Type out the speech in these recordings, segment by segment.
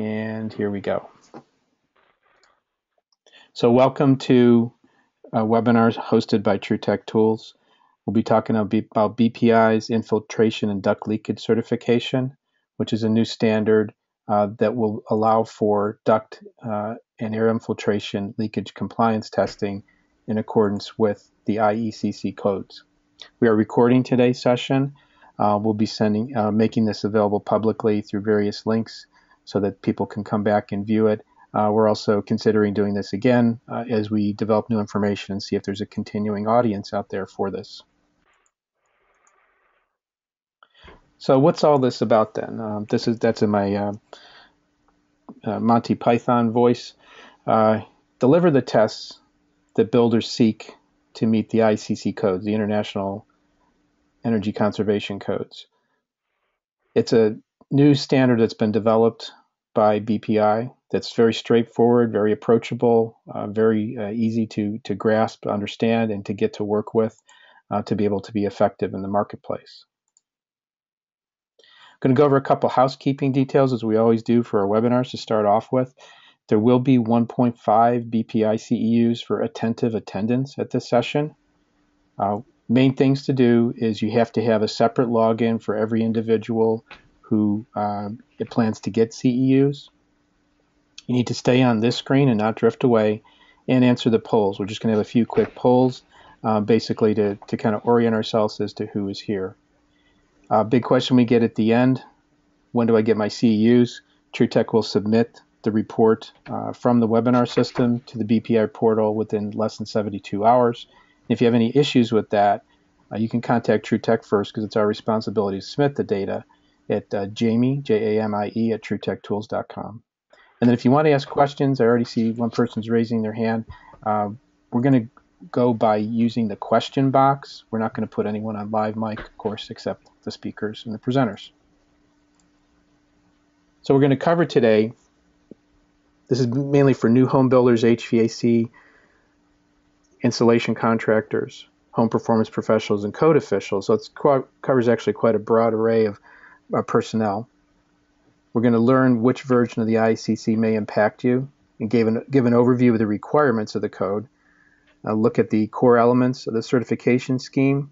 And here we go. So welcome to webinars hosted by TrueTech Tools. We'll be talking about BPI's Infiltration and Duct Leakage certification, which is a new standard that will allow for duct and air infiltration leakage compliance testing in accordance with the IECC codes. We are recording today's session. We'll be making this available publicly through various links so that people can come back and view it. We're also considering doing this again as we develop new information and see if there's a continuing audience out there for this. So what's all this about then? That's in my Monty Python voice. Deliver the tests that builders seek to meet the IECC codes, the International Energy Conservation Codes. It's a new standard that's been developed by BPI that's very straightforward, very approachable, very easy to grasp, understand, and to get to work with to be able to be effective in the marketplace. I'm going to go over a couple housekeeping details as we always do for our webinars to start off with. There will be 1.5 BPI CEUs for attentive attendance at this session. Main things to do is you have to have a separate login for every individual who plans to get CEUs. You need to stay on this screen and not drift away and answer the polls. We're just going to have a few quick polls basically to kind of orient ourselves as to who is here. Big question we get at the end, when do I get my CEUs? TrueTech will submit the report from the webinar system to the BPI portal within less than 72 hours. If you have any issues with that, you can contact TrueTech first because it's our responsibility to submit the data at Jamie, Jamie, at truetechtools.com. And then if you want to ask questions, I already see one person's raising their hand. We're going to go by using the question box. We're not going to put anyone on live mic, of course, except the speakers and the presenters. So we're going to cover today, this is mainly for new home builders, HVAC, installation contractors, home performance professionals, and code officials. So it covers actually quite a broad array of personnel. We're going to learn which version of the IECC may impact you and give an overview of the requirements of the code, look at the core elements of the certification scheme,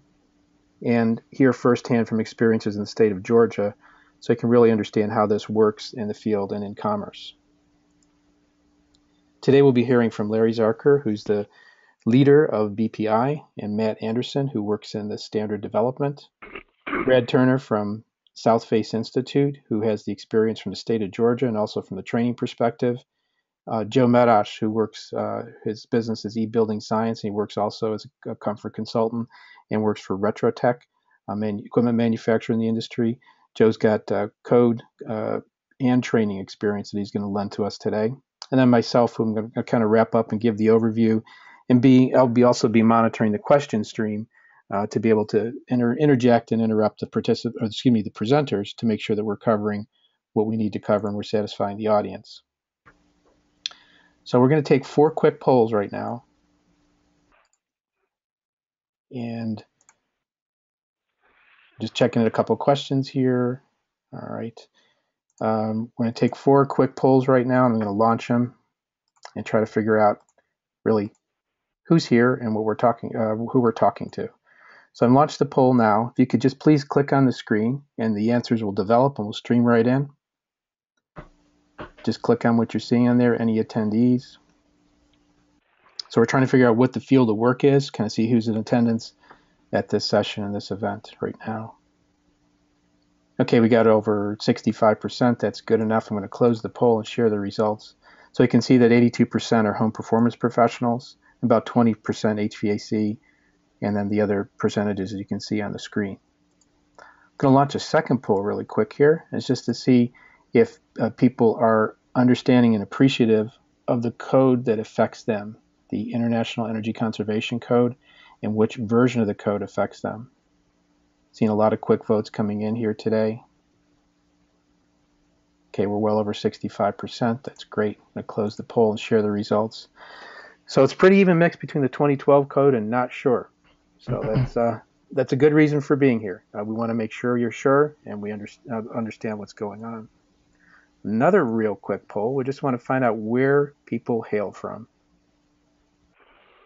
and hear firsthand from experiences in the state of Georgia so you can really understand how this works in the field and in commerce. Today we'll be hearing from Larry Zarker, who's the leader of BPI, and Matt Anderson, who works in the standard development. Brad Turner from South Face Institute, who has the experience from the state of Georgia and also from the training perspective. Joe Medash, who works, his business is e-building science, and he works also as a comfort consultant and works for Retrotech, equipment manufacturer in the industry. Joe's got code and training experience that he's going to lend to us today. And then myself, who I'm going to kind of wrap up and give the overview, and I'll also be monitoring the question stream to be able to interject and interrupt the presenters to make sure that we're covering what we need to cover and we're satisfying the audience. So we're going to take 4 quick polls right now. And just checking at a couple of questions here. All right. We're going to take 4 quick polls right now, and I'm going to launch them and try to figure out really who's here and what we're talking, who we're talking to. So I've launched the poll now. If you could just please click on the screen and the answers will develop and we'll stream right in. Just click on what you're seeing on there, any attendees. So we're trying to figure out what the field of work is, kind of see who's in attendance at this session and this event right now. Okay, we got over 65%. That's good enough. I'm going to close the poll and share the results. So you can see that 82% are home performance professionals, about 20% HVAC, and then the other percentages that you can see on the screen. I'm going to launch a second poll really quick here. It's just to see if people are understanding and appreciative of the code that affects them, the International Energy Conservation Code, and which version of the code affects them. Seeing a lot of quick votes coming in here today. Okay, we're well over 65%. That's great. I'm going to close the poll and share the results. So it's pretty even mix between the 2012 code and not sure. So that's a good reason for being here. We want to make sure you're sure and we understand what's going on. Another real quick poll. We just want to find out where people hail from.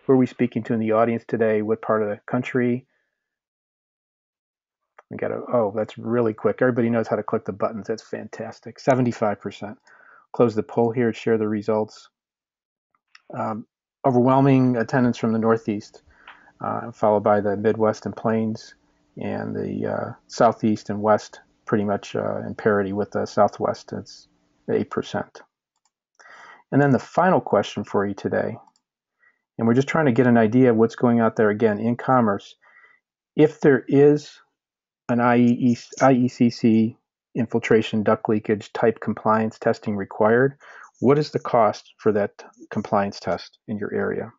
Who are we speaking to in the audience today? What part of the country? We got to, oh, that's really quick. Everybody knows how to click the buttons. That's fantastic. 75%. Close the poll here, share the results. Overwhelming attendance from the Northeast, followed by the Midwest and Plains, and the Southeast and West pretty much in parity with the Southwest. It's 8%. And then the final question for you today, and we're just trying to get an idea of what's going out there again in commerce. If there is an IECC infiltration duct leakage type compliance testing required, what is the cost for that compliance test in your area?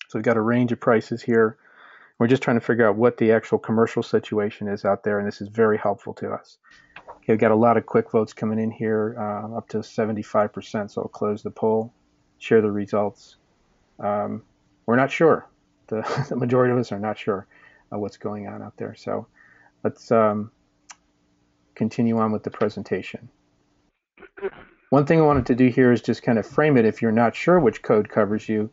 So we've got a range of prices here. We're just trying to figure out what the actual commercial situation is out there, and this is very helpful to us. Okay, we've got a lot of quick votes coming in here, up to 75%, so I'll close the poll, share the results. We're not sure. The majority of us are not sure what's going on out there. So let's continue on with the presentation. One thing I wanted to do here is just kind of frame it if you're not sure which code covers you.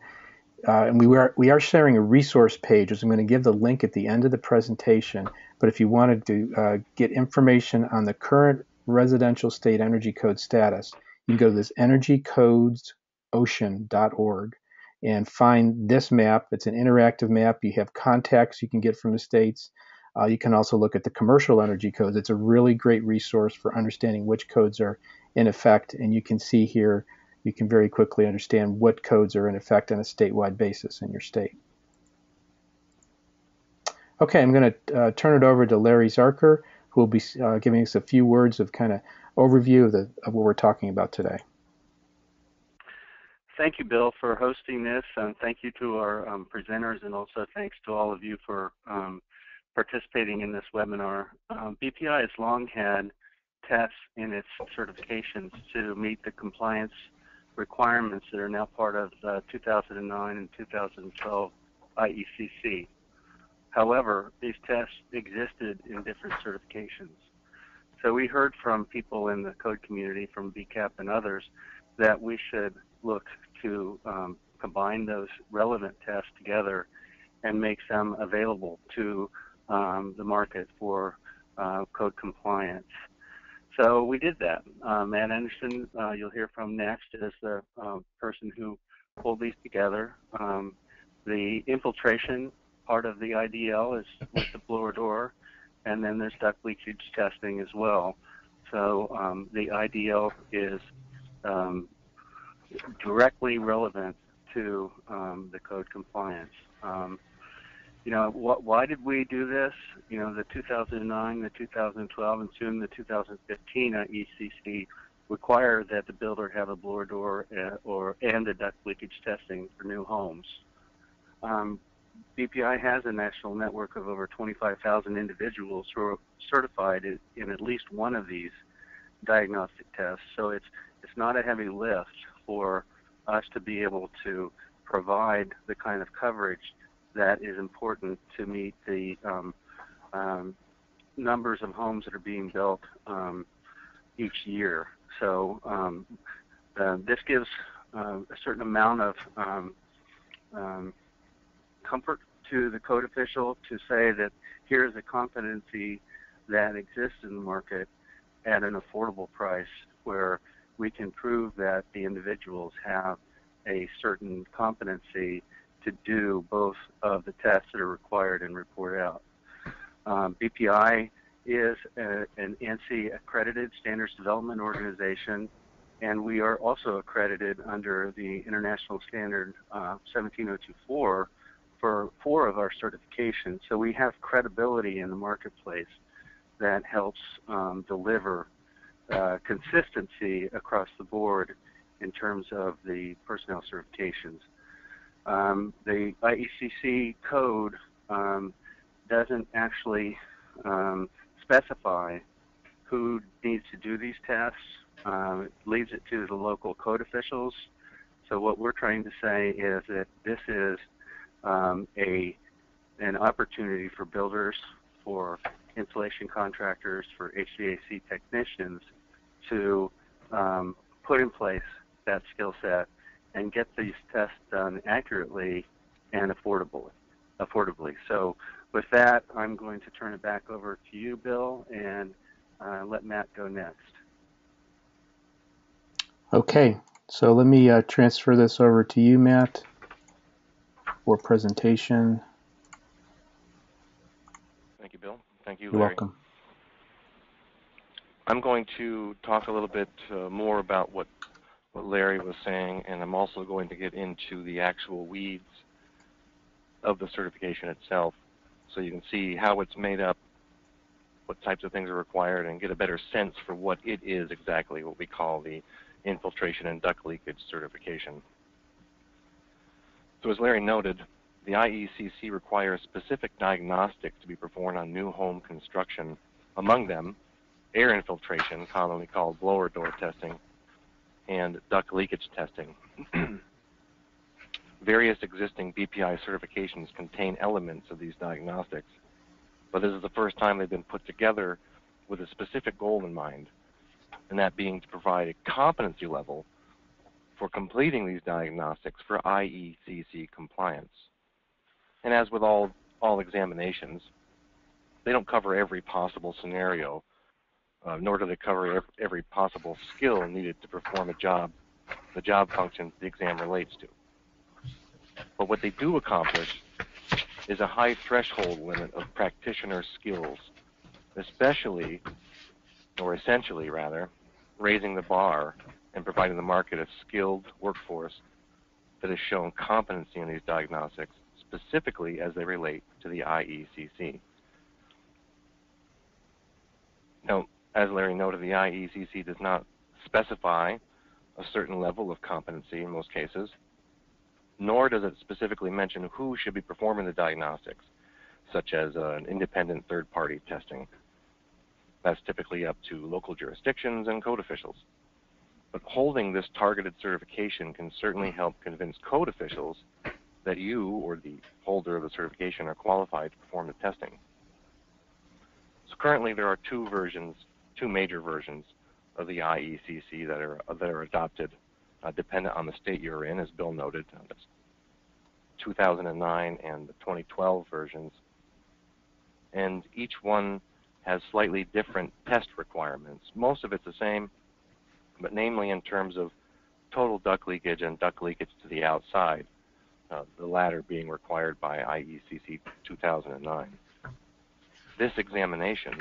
And we are sharing a resource page, which I'm going to give the link at the end of the presentation. But if you wanted to get information on the current residential state energy code status, you can go to this energycodesocean.org and find this map. It's an interactive map. You have contacts you can get from the states. You can also look at the commercial energy codes. It's a really great resource for understanding which codes are in effect. And you can see here, you can very quickly understand what codes are in effect on a statewide basis in your state. Okay, I'm going to turn it over to Larry Zarker, who will be giving us a few words of kind of overview of what we're talking about today. Thank you, Bill, for hosting this, and thank you to our presenters, and also thanks to all of you for participating in this webinar. BPI has long had tests in its certifications to meet the compliance requirements that are now part of 2009 and 2012 IECC. However, these tests existed in different certifications. So we heard from people in the code community, from BCAP and others, that we should look to combine those relevant tests together and make them available to the market for code compliance. So we did that. Matt Anderson, you'll hear from next, is the person who pulled these together. The infiltration part of the IDL is with the blower door, and then there's duct leakage testing as well. So the IDL is directly relevant to the code compliance. You know, why did we do this? You know, the 2009, the 2012, and soon the 2015 IECC require that the builder have a blower door and a duct leakage testing for new homes. BPI has a national network of over 25,000 individuals who are certified in at least one of these diagnostic tests. So it's not a heavy lift for us to be able to provide the kind of coverage that is important to meet the numbers of homes that are being built each year. So this gives a certain amount of comfort to the code official to say that here's a competency that exists in the market at an affordable price, where we can prove that the individuals have a certain competency to do both of the tests that are required and report out. BPI is an ANSI accredited standards development organization, and we are also accredited under the International Standard 17024 for 4 of our certifications. So we have credibility in the marketplace that helps deliver consistency across the board in terms of the personnel certifications. The IECC code doesn't actually specify who needs to do these tests. It leaves it to the local code officials. So what we're trying to say is that this is an opportunity for builders, for insulation contractors, for HVAC technicians to put in place that skill set and get these tests done accurately and affordably. So with that, I'm going to turn it back over to you, Bill, and let Matt go next. Okay, so let me transfer this over to you, Matt, for presentation. Thank you, Bill. Thank you, You're Larry. welcome. I'm going to talk a little bit more about what Larry was saying, and I'm also going to get into the actual weeds of the certification itself, so you can see how it's made up, what types of things are required, and get a better sense for what it is exactly, what we call the Infiltration and Duct Leakage certification. So as Larry noted, the IECC requires specific diagnostics to be performed on new home construction, among them air infiltration, commonly called blower door testing, and duct leakage testing. Various existing BPI certifications contain elements of these diagnostics, but this is the first time they've been put together with a specific goal in mind, and that being to provide a competency level for completing these diagnostics for IECC compliance. And as with all examinations, they don't cover every possible scenario, nor do they cover every possible skill needed to perform a job, the job functions the exam relates to. But what they do accomplish is a high threshold limit of practitioner skills, especially, or essentially rather, raising the bar and providing the market a skilled workforce that has shown competency in these diagnostics, specifically as they relate to the IECC. Now, as Larry noted, the IECC does not specify a certain level of competency in most cases, nor does it specifically mention who should be performing the diagnostics, such as an independent third-party testing. That's typically up to local jurisdictions and code officials. But holding this targeted certification can certainly help convince code officials that you or the holder of the certification are qualified to perform the testing. So currently there are two major versions of the IECC that are adopted, dependent on the state you're in, as Bill noted. That's 2009 and the 2012 versions. And each one has slightly different test requirements. Most of it's the same, but namely in terms of total duct leakage and duct leakage to the outside, the latter being required by IECC 2009. This examination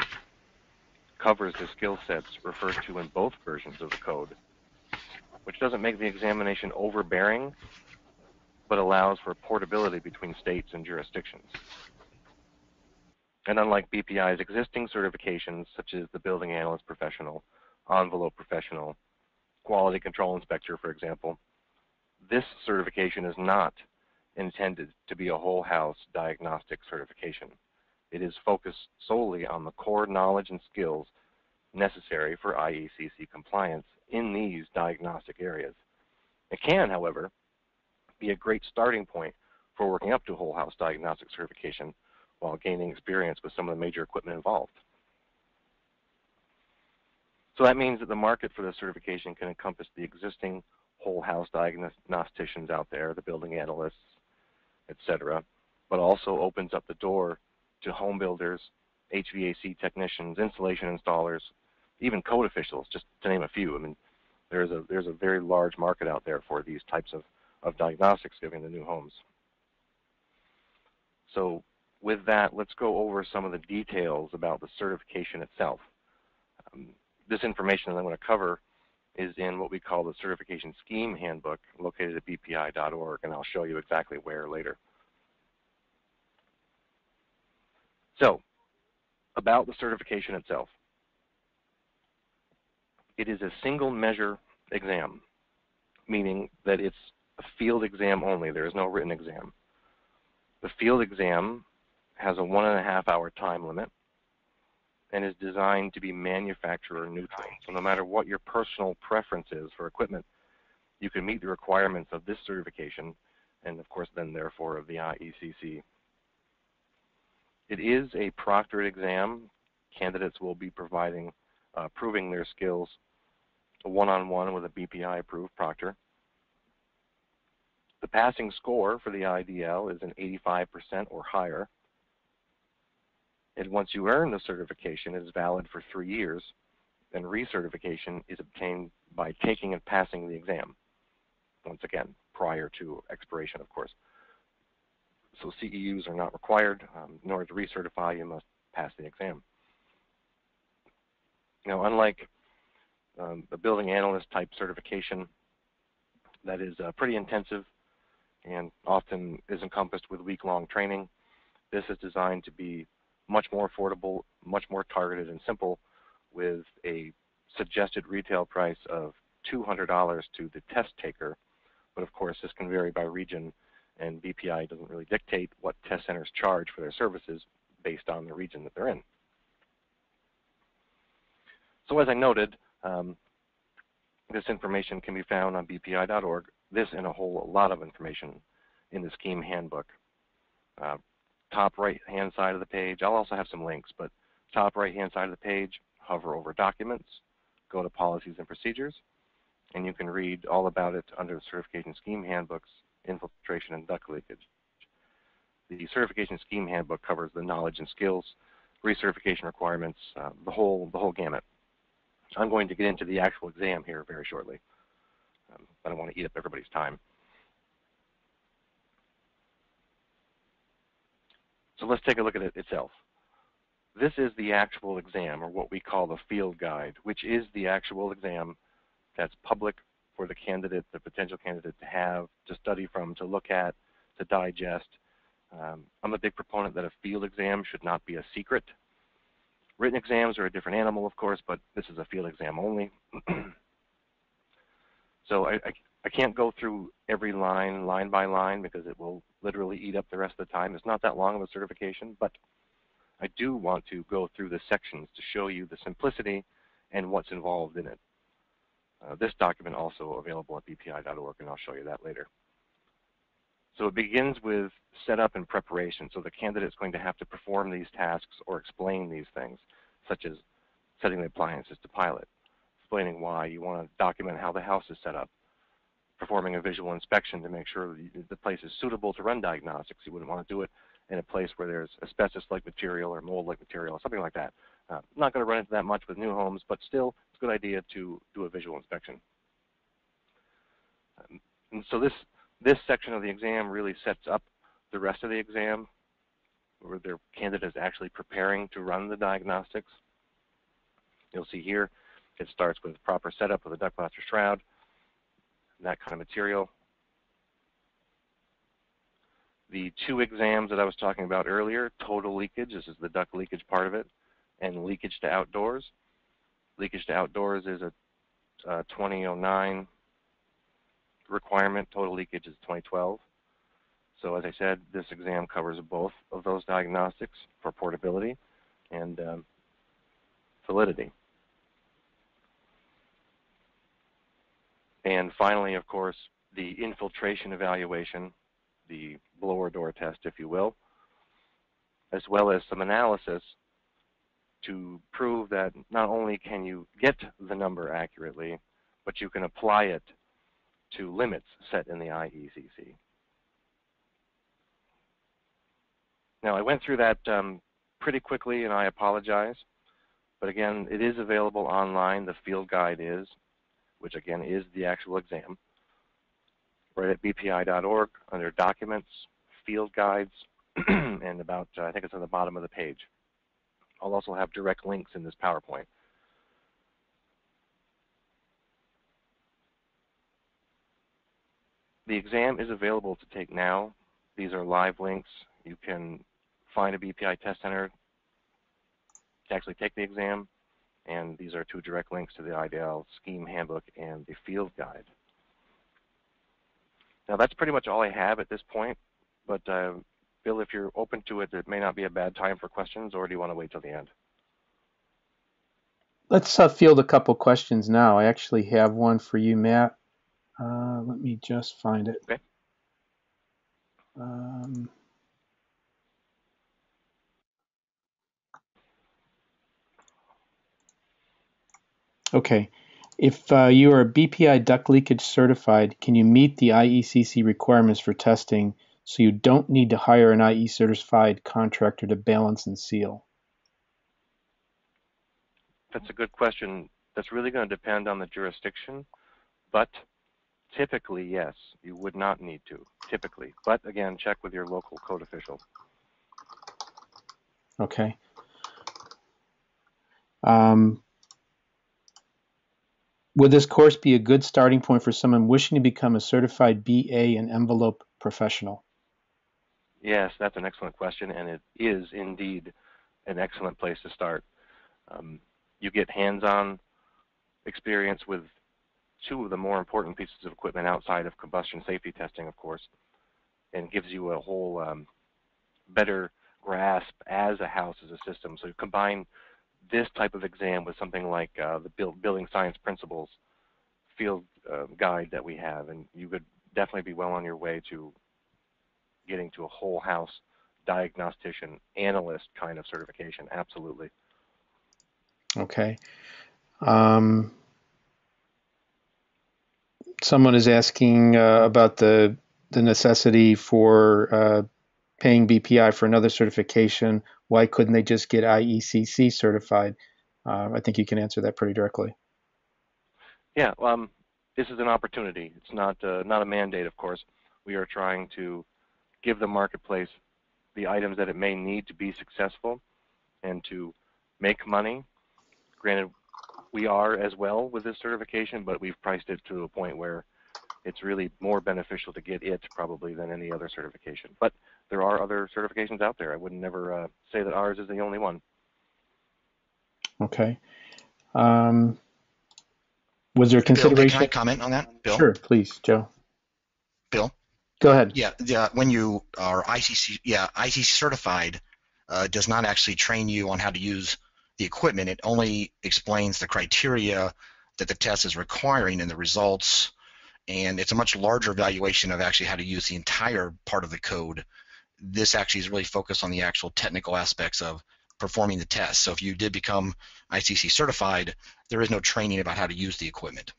covers the skill sets referred to in both versions of the code, which doesn't make the examination overbearing, but allows for portability between states and jurisdictions. And unlike BPI's existing certifications, such as the Building Analyst Professional, Envelope Professional, Quality Control Inspector, for example, this certification is not intended to be a whole house diagnostic certification. It is focused solely on the core knowledge and skills necessary for IECC compliance in these diagnostic areas. It can, however, be a great starting point for working up to whole house diagnostic certification while gaining experience with some of the major equipment involved. So that means that the market for the certification can encompass the existing whole house diagnosticians out there, the building analysts, etc., but also opens up the door to home builders, HVAC technicians, installation installers, even code officials, just to name a few. I mean, there's a very large market out there for these types of diagnostics given the new homes. So with that, let's go over some of the details about the certification itself. This information that I'm going to cover is in what we call the Certification Scheme Handbook, located at bpi.org, and I'll show you exactly where later. So, about the certification itself. It is a single measure exam, meaning that it's a field exam only. There is no written exam. The field exam has a 1.5 hour time limit and is designed to be manufacturer neutral. So no matter what your personal preference is for equipment, you can meet the requirements of this certification and, of course, then therefore of the IECC. It is a proctored exam. Candidates will be proving their skills a one-on-one with a BPI-approved proctor. The passing score for the IDL is an 85% or higher. And once you earn the certification, it is valid for 3 years, and recertification is obtained by taking and passing the exam. Once again, prior to expiration, of course. So CEUs are not required. In order to recertify, you must pass the exam. Now, unlike the building analyst type certification that is pretty intensive and often is encompassed with week-long training, this is designed to be much more affordable, much more targeted and simple, with a suggested retail price of $200 to the test taker. But of course, this can vary by region, and BPI doesn't really dictate what test centers charge for their services based on the region that they're in. So as I noted, this information can be found on bpi.org. This and a whole lot of information in the scheme handbook. Top right-hand side of the page, I'll also have some links, but top right-hand side of the page, hover over Documents, go to Policies and Procedures, and you can read all about it under the Certification Scheme Handbooks, Infiltration, and Duct Leakage. The Certification Scheme Handbook covers the knowledge and skills, recertification requirements, the whole gamut. I'm going to get into the actual exam here very shortly. I don't want to eat up everybody's time. So let's take a look at it itself. This is the actual exam, or what we call the field guide, which is the actual exam that's public for the candidate, the potential candidate, to have, to study from, to look at, to digest. I'm a big proponent that a field exam should not be a secret. Written exams are a different animal, of course, but this is a field exam only. So I can't go through every line by line, because it will literally eat up the rest of the time. It's not that long of a certification, but I do want to go through the sections to show you the simplicity and what's involved in it. This document also available at bpi.org, and I'll show you that later. So it begins with setup and preparation. So the candidate's going to have to perform these tasks or explain these things, such as setting the appliances to pilot, explaining why you want to document how the house is set up, performing a visual inspection to make sure the place is suitable to run diagnostics. You wouldn't want to do it in a place where there's asbestos-like material or mold-like material, something like that. I'm not going to run into that much with new homes, but still, it's a good idea to do a visual inspection. And so this section of the exam really sets up the rest of the exam, where their candidate is actually preparing to run the diagnostics. You'll see here, it starts with proper setup with a duct plaster shroud, that kind of material. The two exams that I was talking about earlier, total leakage, this is the duct leakage part of it, and leakage to outdoors. Leakage to outdoors is a 2009 requirement. Total leakage is 2012. So as I said, this exam covers both of those diagnostics for portability and validity. And finally, of course, the infiltration evaluation, the blower door test, if you will, as well as some analysis to prove that not only can you get the number accurately, but you can apply it to limits set in the IECC. Now, I went through that pretty quickly, and I apologize. But again, it is available online. The field guide is, which again is the actual exam, right at bpi.org under Documents, Field Guides, and about, I think it's on the bottom of the page. I'll also have direct links in this PowerPoint. The exam is available to take now. These are live links. You can find a BPI test center to actually take the exam, and these are two direct links to the IDL scheme handbook and the field guide. Now that's pretty much all I have at this point, but Bill, if you're open to it, it may not be a bad time for questions, or do you want to wait till the end? Let's field a couple questions now. I actually have one for you, Matt. Let me just find it. Okay. Okay. If you are BPI duct leakage certified, can you meet the IECC requirements for testing so you don't need to hire an IE certified contractor to balance and seal? That's a good question. That's really going to depend on the jurisdiction, but typically, yes, you would not need to, typically. But again, check with your local code official. Okay. Would this course be a good starting point for someone wishing to become a certified BA and envelope professional? Yes, that's an excellent question, and it is indeed an excellent place to start. You get hands-on experience with two of the more important pieces of equipment outside of combustion safety testing, of course, and gives you a whole better grasp as a house, as a system. So you combine this type of exam with something like the building science principles field guide that we have, and you could definitely be well on your way to getting to a whole house diagnostician analyst kind of certification. Absolutely. Okay. Someone is asking about the necessity for paying BPI for another certification. Why couldn't they just get IECC certified? I think you can answer that pretty directly. Yeah, this is an opportunity. It's not a mandate, of course. We are trying to give the marketplace the items that it may need to be successful and to make money. Granted, we are as well with this certification, but we've priced it to a point where it's really more beneficial to get it probably than any other certification. But there are other certifications out there. I would never say that ours is the only one. Okay. Was there consideration? Bill, can I comment on that, Bill? Sure, please, Joe. Bill? Go ahead. Yeah, when you are IECC certified, does not actually train you on how to use the equipment. It only explains the criteria that the test is requiring and the results, and it's a much larger evaluation of actually how to use the entire part of the code. This actually is really focused on the actual technical aspects of performing the test. So if you did become ICC certified, there is no training about how to use the equipment.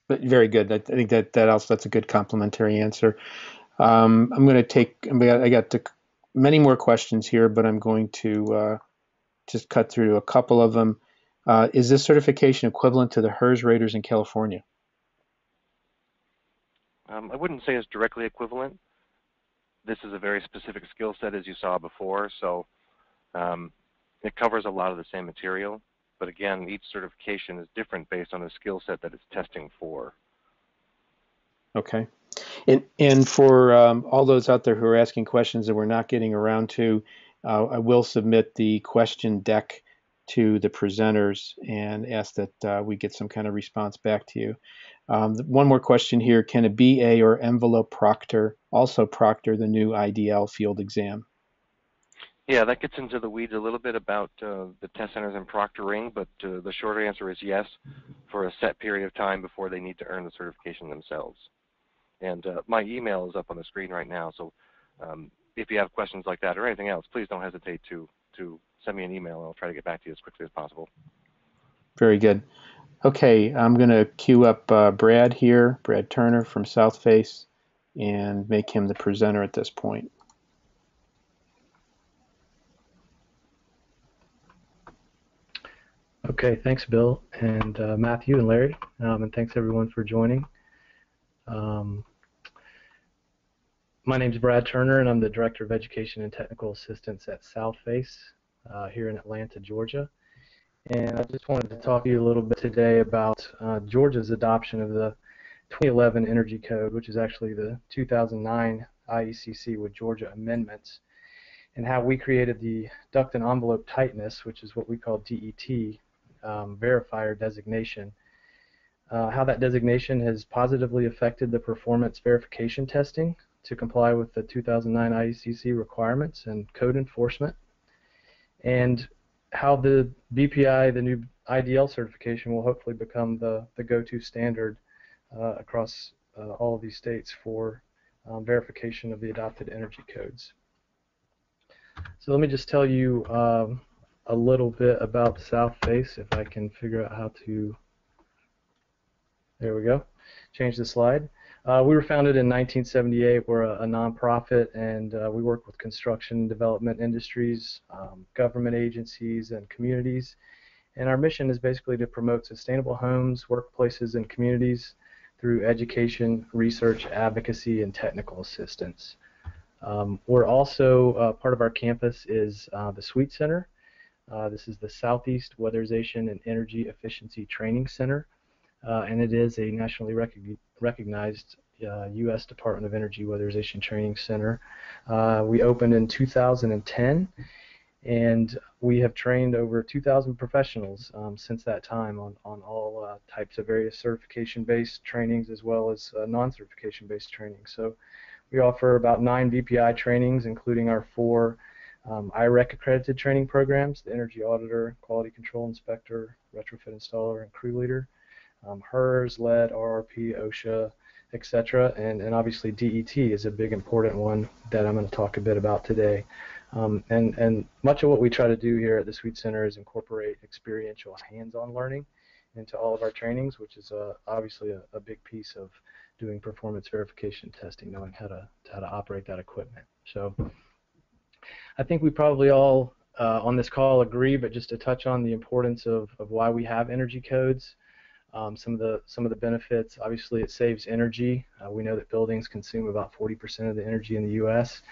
But very good. I think that's a good complimentary answer. I'm going to take. I got many more questions here, but I'm going to just cut through a couple of them. Is this certification equivalent to the HERS raters in California? I wouldn't say it's directly equivalent. This is a very specific skill set, as you saw before, so it covers a lot of the same material. But again, each certification is different based on the skill set that it's testing for. Okay. And for all those out there who are asking questions that we're not getting around to, I will submit the question deck to the presenters and ask that we get some kind of response back to you. One more question here. Can a BA or envelope proctor also proctor the new IDL field exam? Yeah, that gets into the weeds a little bit about the test centers and proctoring, but the short answer is yes, for a set period of time before they need to earn the certification themselves. And my email is up on the screen right now, so if you have questions like that or anything else, please don't hesitate to send me an email, and I'll try to get back to you as quickly as possible. Very good. Okay, I'm going to queue up Brad here, Brad Turner from South Face, and make him the presenter at this point. Okay, thanks, Bill, and Matthew and Larry, and thanks everyone for joining. My name is Brad Turner, and I'm the Director of Education and Technical Assistance at South Face here in Atlanta, Georgia. And I just wanted to talk to you a little bit today about Georgia's adoption of the 2011 Energy Code, which is actually the 2009 IECC with Georgia amendments, and how we created the duct and envelope tightness, which is what we call DET, verifier designation. How that designation has positively affected the performance verification testing to comply with the 2009 IECC requirements and code enforcement, and how the BPI, the new IDL certification, will hopefully become the go-to standard across all of these states for verification of the adopted energy codes. So let me just tell you a little bit about South Face, if I can figure out how to, there we go, change the slide. We were founded in 1978. We're a nonprofit, and we work with construction and development industries, government agencies, and communities. And our mission is basically to promote sustainable homes, workplaces, and communities through education, research, advocacy, and technical assistance. We're also, part of our campus is the Suite Center. This is the Southeast Weatherization and Energy Efficiency Training Center, and it is a nationally recognized U.S. Department of Energy Weatherization Training Center. We opened in 2010, and we have trained over 2,000 professionals since that time on all types of various certification-based trainings as well as non-certification-based training. So we offer about 9 BPI trainings, including our 4 IREC accredited training programs: the Energy Auditor, Quality Control Inspector, Retrofit Installer, and Crew Leader, HERS, LED, RRP, OSHA, etc. And obviously DET is a big important one that I'm going to talk a bit about today. And much of what we try to do here at the Suite Center is incorporate experiential hands-on learning into all of our trainings, which is obviously a big piece of doing performance verification testing, knowing how to operate that equipment. So I think we probably all on this call agree, but just to touch on the importance of why we have energy codes. Some of the benefits: obviously it saves energy. We know that buildings consume about 40% of the energy in the U.S.,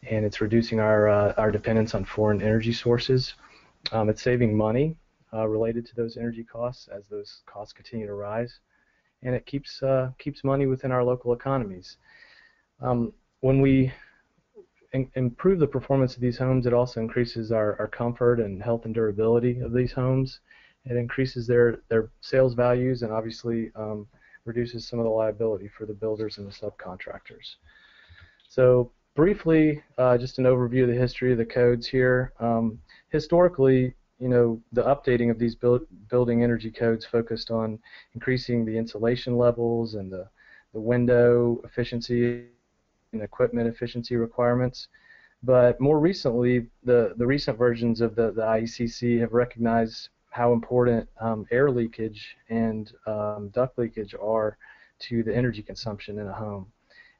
and it's reducing our dependence on foreign energy sources. It's saving money related to those energy costs as those costs continue to rise, and it keeps money within our local economies. When we improve the performance of these homes, it also increases our comfort and health and durability of these homes. It increases their sales values and obviously reduces some of the liability for the builders and the subcontractors. So briefly, just an overview of the history of the codes here. Historically, the updating of these building energy codes focused on increasing the insulation levels and the window efficiency and equipment efficiency requirements. But more recently, the recent versions of the IECC have recognized how important air leakage and duct leakage are to the energy consumption in a home.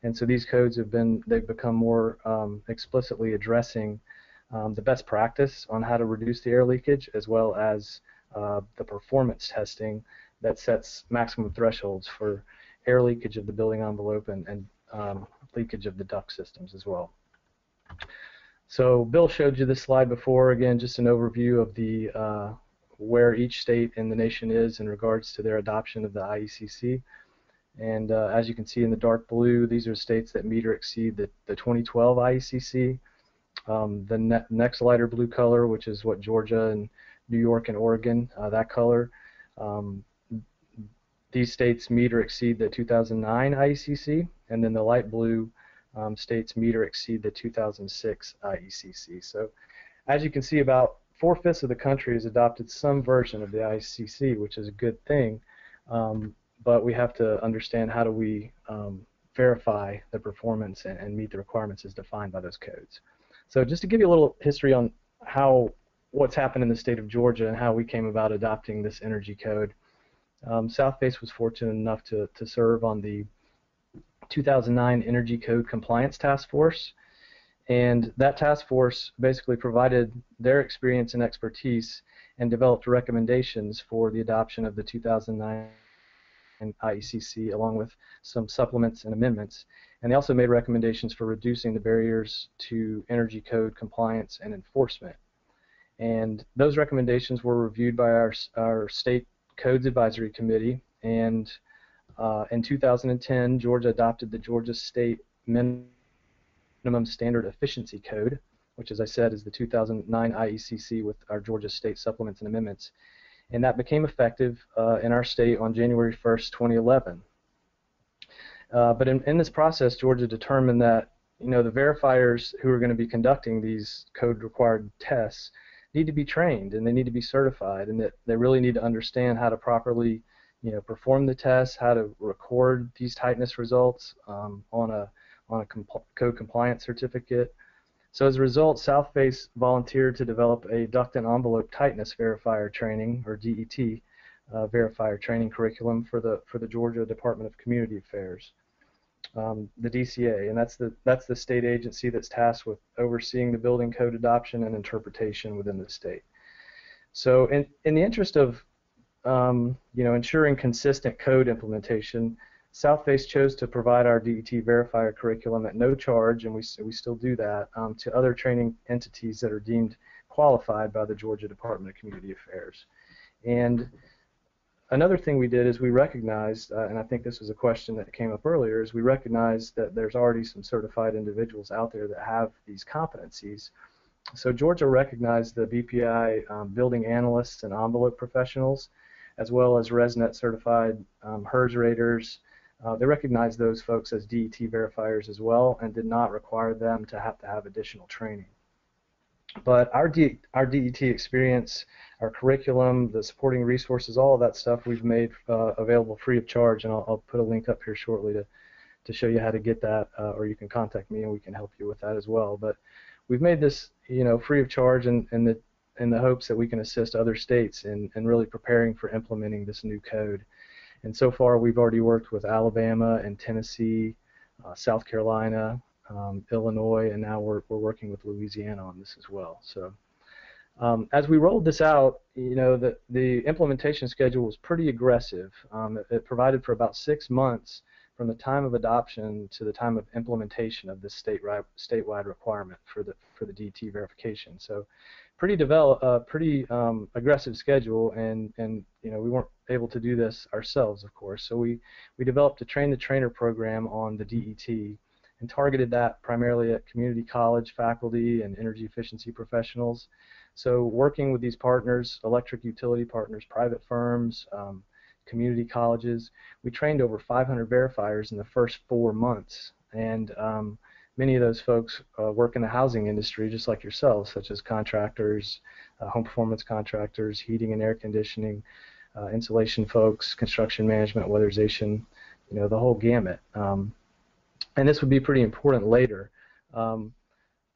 And so these codes they've become more explicitly addressing the best practice on how to reduce the air leakage, as well as the performance testing that sets maximum thresholds for air leakage of the building envelope and leakage of the duct systems as well. So Bill showed you this slide before. Again, just an overview of the where each state in the nation is in regards to their adoption of the IECC. And as you can see in the dark blue, these are states that meet or exceed the 2012 IECC. The next lighter blue color, which is what Georgia and New York and Oregon, that color, these states meet or exceed the 2009 IECC, and then the light blue states meet or exceed the 2006 IECC. So as you can see, about 4/5 of the country has adopted some version of the IECC, which is a good thing, but we have to understand how do we verify the performance and meet the requirements as defined by those codes. So just to give you a little history on what's happened in the state of Georgia and how we came about adopting this energy code. South Face was fortunate enough to serve on the 2009 Energy Code Compliance Task Force, and that task force basically provided their experience and expertise and developed recommendations for the adoption of the 2009 IECC, along with some supplements and amendments. And they also made recommendations for reducing the barriers to energy code compliance and enforcement. And those recommendations were reviewed by our state Codes Advisory Committee, and in 2010, Georgia adopted the Georgia State Minimum Standard Efficiency Code, which, as I said, is the 2009 IECC with our Georgia State supplements and amendments, and that became effective in our state on January 1st, 2011. But in this process, Georgia determined that the verifiers who are going to be conducting these code-required tests need to be trained and they need to be certified, and that they really need to understand how to properly perform the tests, how to record these tightness results on a code compliance certificate, So as a result, Southface volunteered to develop a duct and envelope tightness verifier training, or DET, verifier training curriculum for the Georgia Department of Community Affairs, the DCA, and that's the state agency that's tasked with overseeing the building code adoption and interpretation within the state. So in the interest of ensuring consistent code implementation, Southface chose to provide our DET verifier curriculum at no charge, and we still do that, to other training entities that are deemed qualified by the Georgia Department of Community Affairs. And another thing we did is we recognized, and I think this was a question that came up earlier, is we recognized that there's already some certified individuals out there that have these competencies. So Georgia recognized the BPI building analysts and envelope professionals, as well as ResNet certified HERS raters. They recognized those folks as DET verifiers as well, and did not require them to have additional training. But our DET experience, our curriculum, the supporting resources, all of that stuff we've made available free of charge, and I'll put a link up here shortly to show you how to get that, or you can contact me and we can help you with that as well. But we've made this, free of charge in the hopes that we can assist other states in really preparing for implementing this new code. And so far we've already worked with Alabama and Tennessee, South Carolina, Illinois, and now we're working with Louisiana on this as well. So as we rolled this out, the implementation schedule was pretty aggressive. It provided for about 6 months from the time of adoption to the time of implementation of this statewide requirement for the DT verification. So pretty aggressive schedule, and we weren't able to do this ourselves, of course. So we developed a train the trainer program on the DET and targeted that primarily at community college faculty and energy efficiency professionals. So working with these partners, electric utility partners, private firms, community colleges, we trained over 500 verifiers in the first 4 months, and many of those folks work in the housing industry just like yourselves, such as contractors, home performance contractors, heating and air conditioning, insulation folks, construction management, weatherization, the whole gamut. And this would be pretty important later.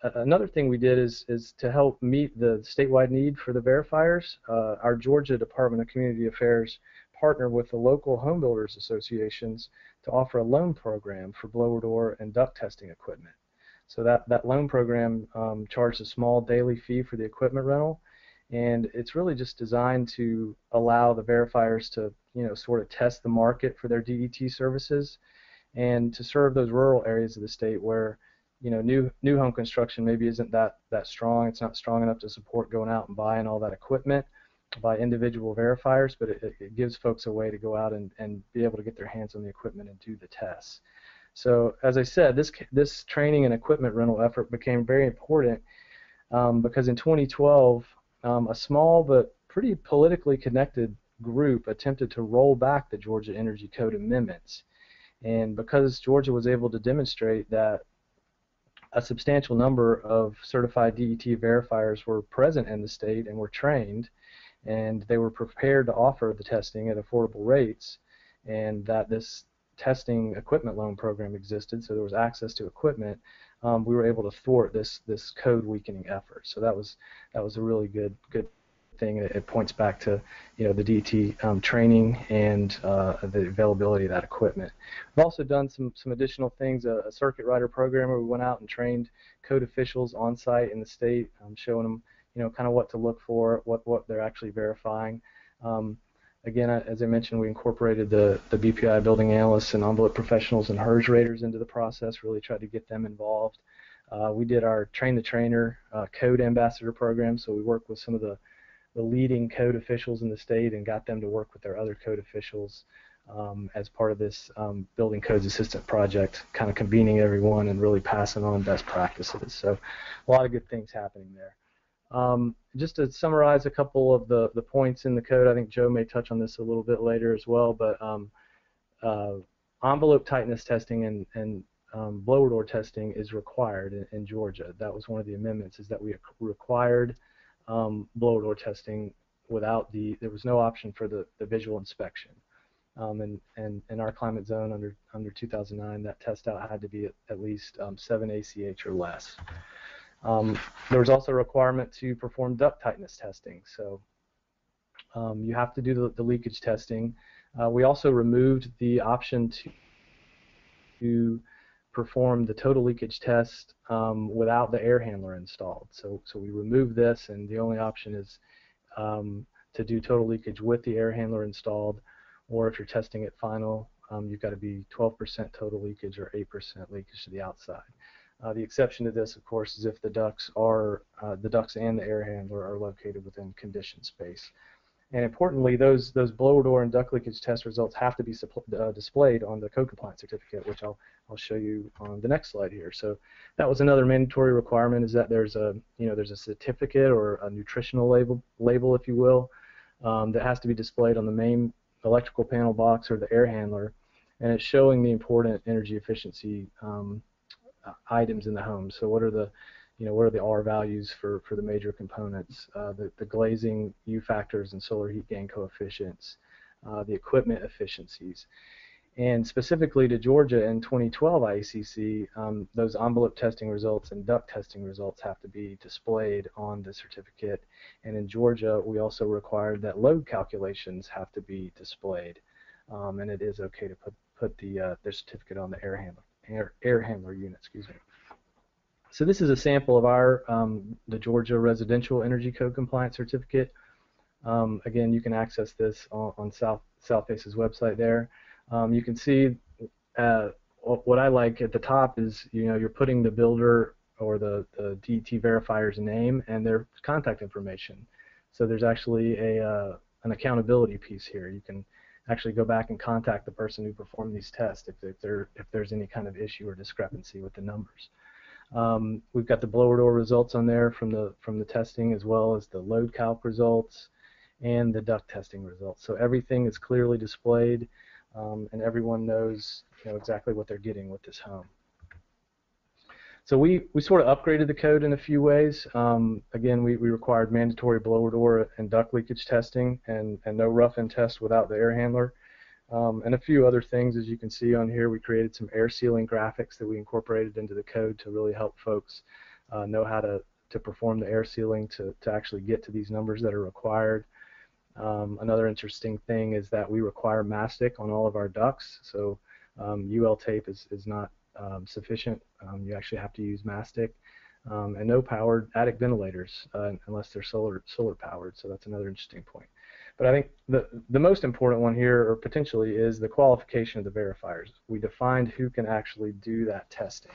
Another thing we did is to help meet the statewide need for the verifiers. Our Georgia Department of Community Affairs partnered with the local home builders associations to offer a loan program for blower door and duct testing equipment. So that loan program charged a small daily fee for the equipment rental, and it's really just designed to allow the verifiers to sort of test the market for their DET services, and to serve those rural areas of the state where new home construction maybe isn't that strong. It's not strong enough to support going out and buying all that equipment by individual verifiers, but it gives folks a way to go out and be able to get their hands on the equipment and do the tests. So as I said, this training and equipment rental effort became very important because in 2012 a small but pretty politically connected group attempted to roll back the Georgia Energy Code amendments. And because Georgia was able to demonstrate that a substantial number of certified DET verifiers were present in the state and were trained, and they were prepared to offer the testing at affordable rates, and that this testing equipment loan program existed, so there was access to equipment, we were able to thwart this code weakening effort. So that was a really good thing. It points back to the DET training and the availability of that equipment. We've also done some additional things. A circuit rider program where we went out and trained code officials on site in the state, showing them kind of what to look for, what they're actually verifying. Again, as I mentioned, we incorporated the BPI building analysts and envelope professionals and HERS raters into the process, really tried to get them involved. We did our train the trainer code ambassador program, so we worked with some of the leading code officials in the state and got them to work with their other code officials as part of this Building Codes Assistant project, kind of convening everyone and really passing on best practices. So a lot of good things happening there. Just to summarize a couple of the points in the code, I think Joe may touch on this a little bit later as well, but envelope tightness testing and blower door testing is required in Georgia. That was one of the amendments, is that we required blower door testing without there was no option for the visual inspection. And in our climate zone under 2009, that test out had to be at least 7 ACH or less. There was also a requirement to perform duct tightness testing. So you have to do the leakage testing. We also removed the option to perform the total leakage test without the air handler installed. So we removed this, and the only option is to do total leakage with the air handler installed, or if you're testing at final, you've got to be 12% total leakage or 8% leakage to the outside. The exception to this, of course, is if the ducts and the air handler are located within conditioned space. And importantly, those blower door and duct leakage test results have to be displayed on the code compliance certificate, which I'll show you on the next slide here. So that was another mandatory requirement, is that there's a certificate or a nutritional label, if you will, that has to be displayed on the main electrical panel box or the air handler, and it's showing the important energy efficiency items in the home. So what are the R values for the major components, the glazing U factors and solar heat gain coefficients, the equipment efficiencies. And specifically to Georgia in 2012 IECC, those envelope testing results and duct testing results have to be displayed on the certificate. And in Georgia, we also required that load calculations have to be displayed. And it is okay to put their certificate on the air handler unit, excuse me. So this is a sample of our the Georgia Residential Energy Code Compliance Certificate. Again, you can access this on Southface's website there. You can see what I like at the top is you're putting the builder or the DET verifier's name and their contact information. So there's actually an accountability piece here. You can actually go back and contact the person who performed these tests if there's any kind of issue or discrepancy with the numbers. We've got the blower door results on there from the testing, as well as the load calc results and the duct testing results. So everything is clearly displayed, and everyone knows exactly what they're getting with this home. So we sort of upgraded the code in a few ways. Again, we required mandatory blower door and duct leakage testing and no rough-in test without the air handler. And a few other things, as you can see on here. We created some air sealing graphics that we incorporated into the code to really help folks know how to perform the air sealing to actually get to these numbers that are required. Another interesting thing is that we require mastic on all of our ducts, so UL tape is not sufficient. You actually have to use mastic, and no powered attic ventilators unless they're solar powered, so that's another interesting point. But I think the most important one here, or potentially, is the qualification of the verifiers. We defined who can actually do that testing,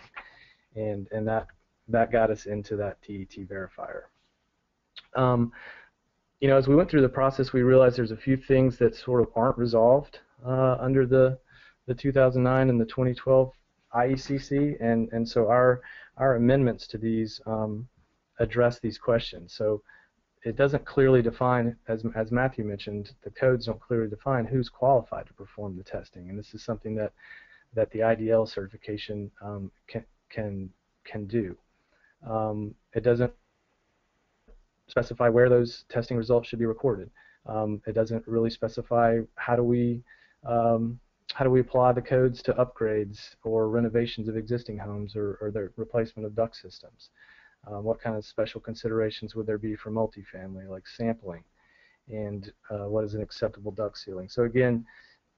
and that got us into that DET verifier. As we went through the process, we realized there's a few things that sort of aren't resolved under the 2009 and the 2012 IECC, and so our amendments to these address these questions. So it doesn't clearly define, as Matthew mentioned, the codes don't clearly define who's qualified to perform the testing, and this is something that the IDL certification can do. It doesn't specify where those testing results should be recorded. It doesn't really specify how do we apply the codes to upgrades or renovations of existing homes or the replacement of duct systems. What kind of special considerations would there be for multifamily, like sampling, and what is an acceptable duct sealing? So again,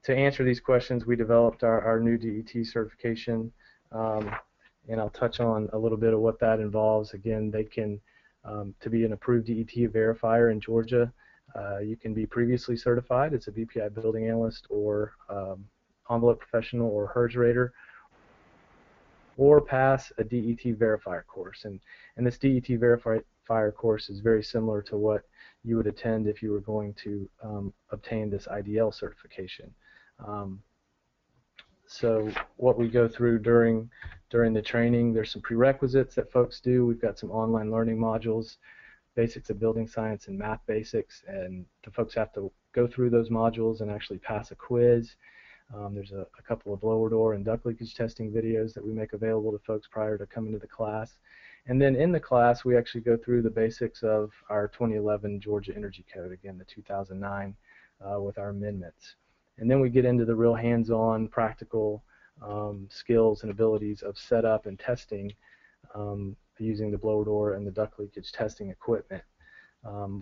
to answer these questions, we developed our new DET certification, and I'll touch on a little bit of what that involves. Again, they can, to be an approved DET verifier in Georgia, you can be previously certified as a BPI building analyst or envelope professional or HERS rater, or pass a DET verifier course. And this DET verifier course is very similar to what you would attend if you were going to obtain this IDL certification. So what we go through during the training, there's some prerequisites that folks do. We've got some online learning modules, basics of building science and math basics, and the folks have to go through those modules and actually pass a quiz. There's a couple of blower door and duct leakage testing videos that we make available to folks prior to coming to the class. And then in the class, we actually go through the basics of our 2011 Georgia Energy Code, again, the 2009, with our amendments. And then we get into the real hands-on, practical skills and abilities of setup and testing using the blower door and the duct leakage testing equipment.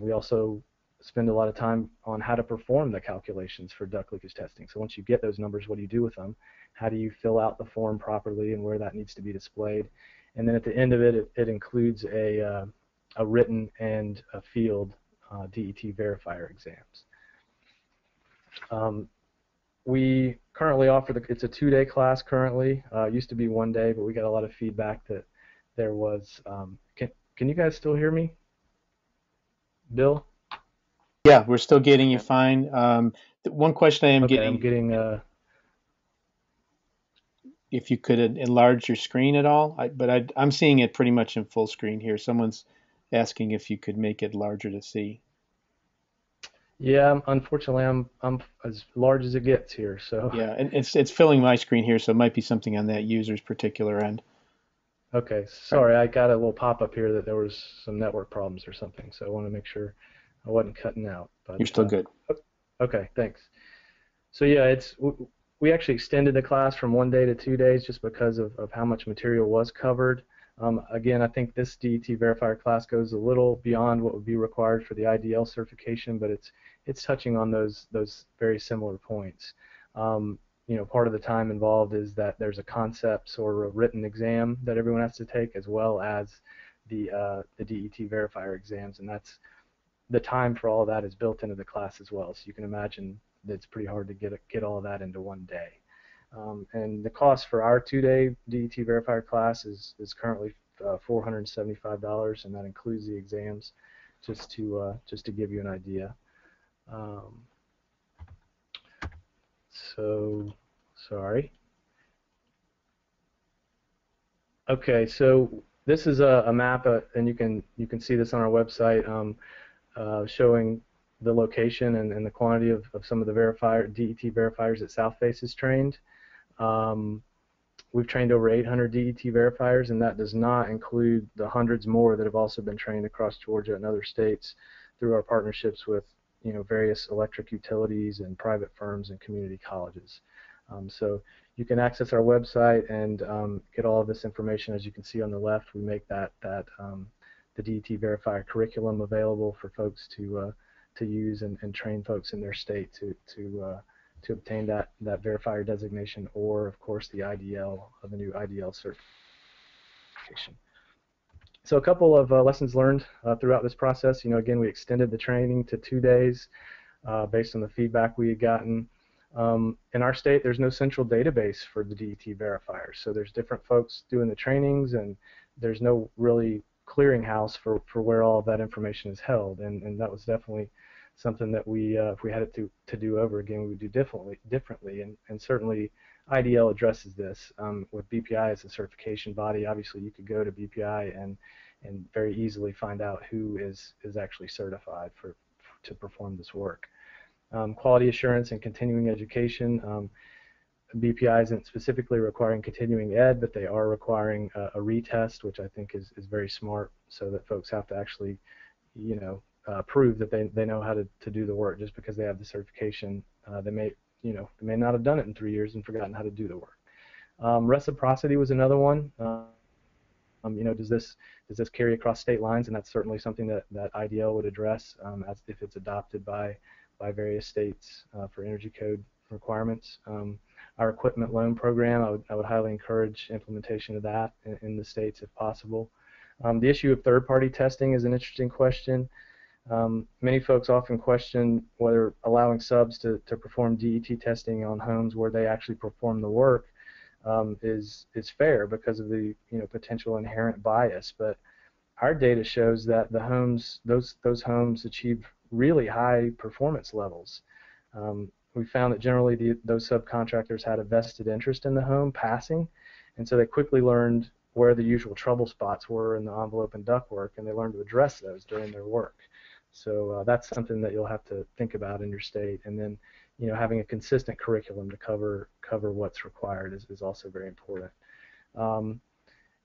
We also spend a lot of time on how to perform the calculations for duct leakage testing. So once you get those numbers, what do you do with them? How do you fill out the form properly and where that needs to be displayed? And then at the end of it, it includes a written and a field DET verifier exams. We currently offer it's a 2-day class currently. It used to be 1 day, but we got a lot of feedback that there was. Can you guys still hear me? Bill? Yeah, we're still getting you fine. One question I am Okay, getting, I'm getting. if you could enlarge your screen at all, I'm seeing it pretty much in full screen here. Someone's asking if you could make it larger to see. Yeah, unfortunately, I'm as large as it gets here. So. Yeah, and it's filling my screen here, so it might be something on that user's particular end. Okay, sorry, I got a little pop-up here that there was some network problems or something, so I want to make sure I wasn't cutting out. But you're still good. Okay, thanks. So yeah, we actually extended the class from 1 day to 2 days just because of how much material was covered. Again, I think this DET verifier class goes a little beyond what would be required for the IDL certification, but it's touching on those very similar points. You know, part of the time involved is that there's a concepts or a written exam that everyone has to take, as well as the DET verifier exams, and that's the time for all of that is built into the class as well. So you can imagine that it's pretty hard to get all of that into 1 day. And the cost for our 2-day DET verifier class is currently $475, and that includes the exams, just to give you an idea. So, sorry. Okay, so this is a map, and you can see this on our website, showing the location and the quantity of some of the DET verifiers that Southface has trained. We've trained over 800 DET verifiers, and that does not include the hundreds more that have also been trained across Georgia and other states through our partnerships with various electric utilities and private firms and community colleges. So you can access our website and get all of this information. As you can see on the left, we make the DET verifier curriculum available for folks to use and train folks in their state to obtain that verifier designation, or of course the IDL, the new IDL certification. So a couple of lessons learned throughout this process. Again, we extended the training to 2 days based on the feedback we had gotten. In our state, there's no central database for the DET verifiers, so there's different folks doing the trainings, and there's no really clearinghouse for where all of that information is held, and that was definitely something that we, if we had it to do over again, we would do differently, and certainly IDL addresses this. With BPI as a certification body, obviously you could go to BPI and very easily find out who is actually certified to perform this work. Quality assurance and continuing education. BPI isn't specifically requiring continuing ed, but they are requiring a retest, which I think is very smart, so that folks have to actually, prove that they know how to do the work. Just because they have the certification, they may not have done it in 3 years and forgotten how to do the work. Reciprocity was another one. Does this carry across state lines? And that's certainly something that IDL would address as if it's adopted by various states for energy code requirements. Our equipment loan program, I would highly encourage implementation of that in the states if possible. The issue of third-party testing is an interesting question. Many folks often question whether allowing subs to perform DET testing on homes where they actually perform the work is fair because of the potential inherent bias. But our data shows that the homes, those homes achieve really high performance levels. We found that generally those subcontractors had a vested interest in the home passing, and so they quickly learned where the usual trouble spots were in the envelope and duct work, and they learned to address those during their work. So that's something that you'll have to think about in your state, and then having a consistent curriculum to cover what's required is also very important.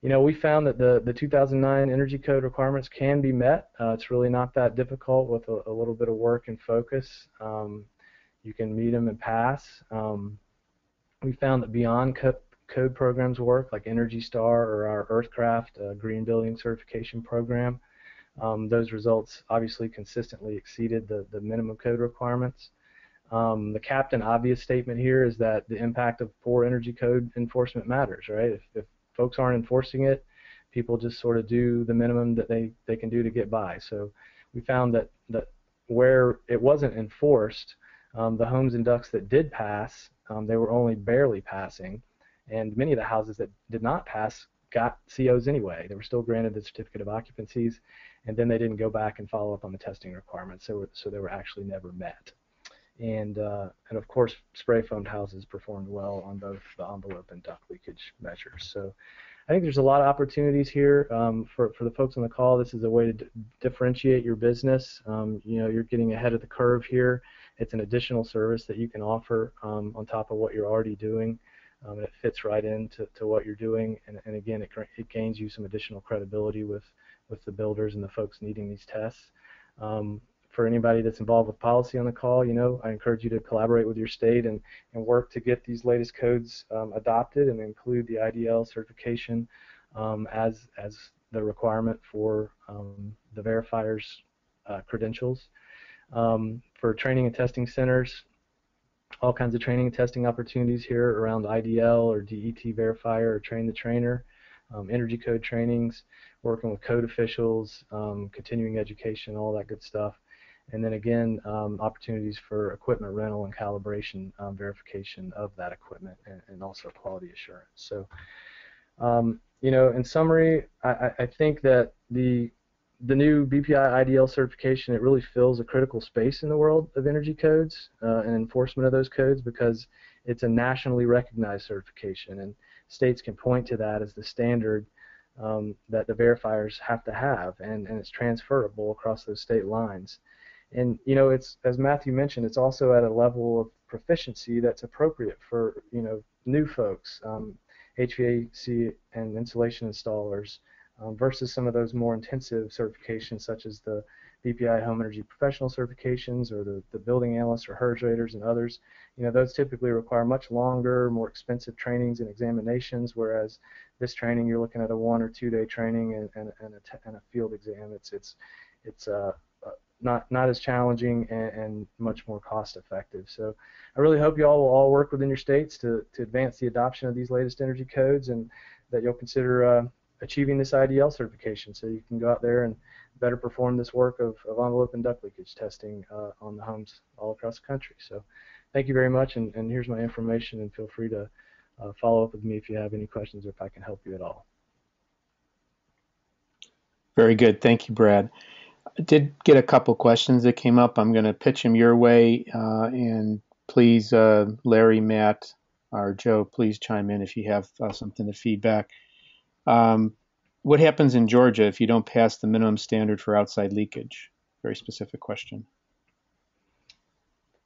We found that the 2009 Energy Code requirements can be met. It's really not that difficult with a little bit of work and focus. You can meet them and pass. We found that beyond code programs work, like Energy Star or our Earthcraft green building certification program. Those results obviously consistently exceeded the minimum code requirements. The captain obvious statement here is that the impact of poor energy code enforcement matters, right? If folks aren't enforcing it, people just sort of do the minimum that they can do to get by. So we found that where it wasn't enforced, the homes and ducts that did pass, they were only barely passing, and many of the houses that did not pass got COs anyway. They were still granted the certificate of occupancies, and then they didn't go back and follow up on the testing requirements, so they were actually never met. And of course, spray foamed houses performed well on both the envelope and duct leakage measures. So I think there's a lot of opportunities here for the folks on the call. This is a way to differentiate your business. You know, you're getting ahead of the curve here. It's an additional service that you can offer on top of what you're already doing. And it fits right into what you're doing. And again, it gains you some additional credibility with the builders and the folks needing these tests. For anybody that's involved with policy on the call, you know, I encourage you to collaborate with your state and work to get these latest codes adopted and include the IDL certification as the requirement for the verifier's credentials. For training and testing centers, all kinds of training and testing opportunities here around IDL or DET verifier or train the trainer, energy code trainings, working with code officials, continuing education, all that good stuff. And then again, opportunities for equipment rental and calibration verification of that equipment and also quality assurance. So, you know, in summary, I think that the new BPI IDL certification, it really fills a critical space in the world of energy codes and enforcement of those codes because it's a nationally recognized certification, and states can point to that as the standard that the verifiers have to have, and it's transferable across those state lines. And you know, it's, as Matthew mentioned, it's also at a level of proficiency that's appropriate for, you know, new folks, HVAC and insulation installers, versus some of those more intensive certifications such as the BPI Home Energy Professional certifications or the building analysts or HERS raters and others. You know, those typically require much longer, more expensive trainings and examinations, whereas this training you're looking at a 1 or 2 day training and a field exam. It's not as challenging and much more cost effective. So I really hope you all will all work within your states to advance the adoption of these latest energy codes, and that you'll consider achieving this IDL certification so you can go out there and better perform this work of envelope and duct leakage testing on the homes all across the country. So thank you very much, and here's my information, and feel free to follow up with me if you have any questions or if I can help you at all. Very good. Thank you, Brad. I did get a couple questions that came up. I'm going to pitch them your way, and please, Larry, Matt, or Joe, please chime in if you have something to feedback. What happens in Georgia if you don't pass the minimum standard for outside leakage? Very specific question.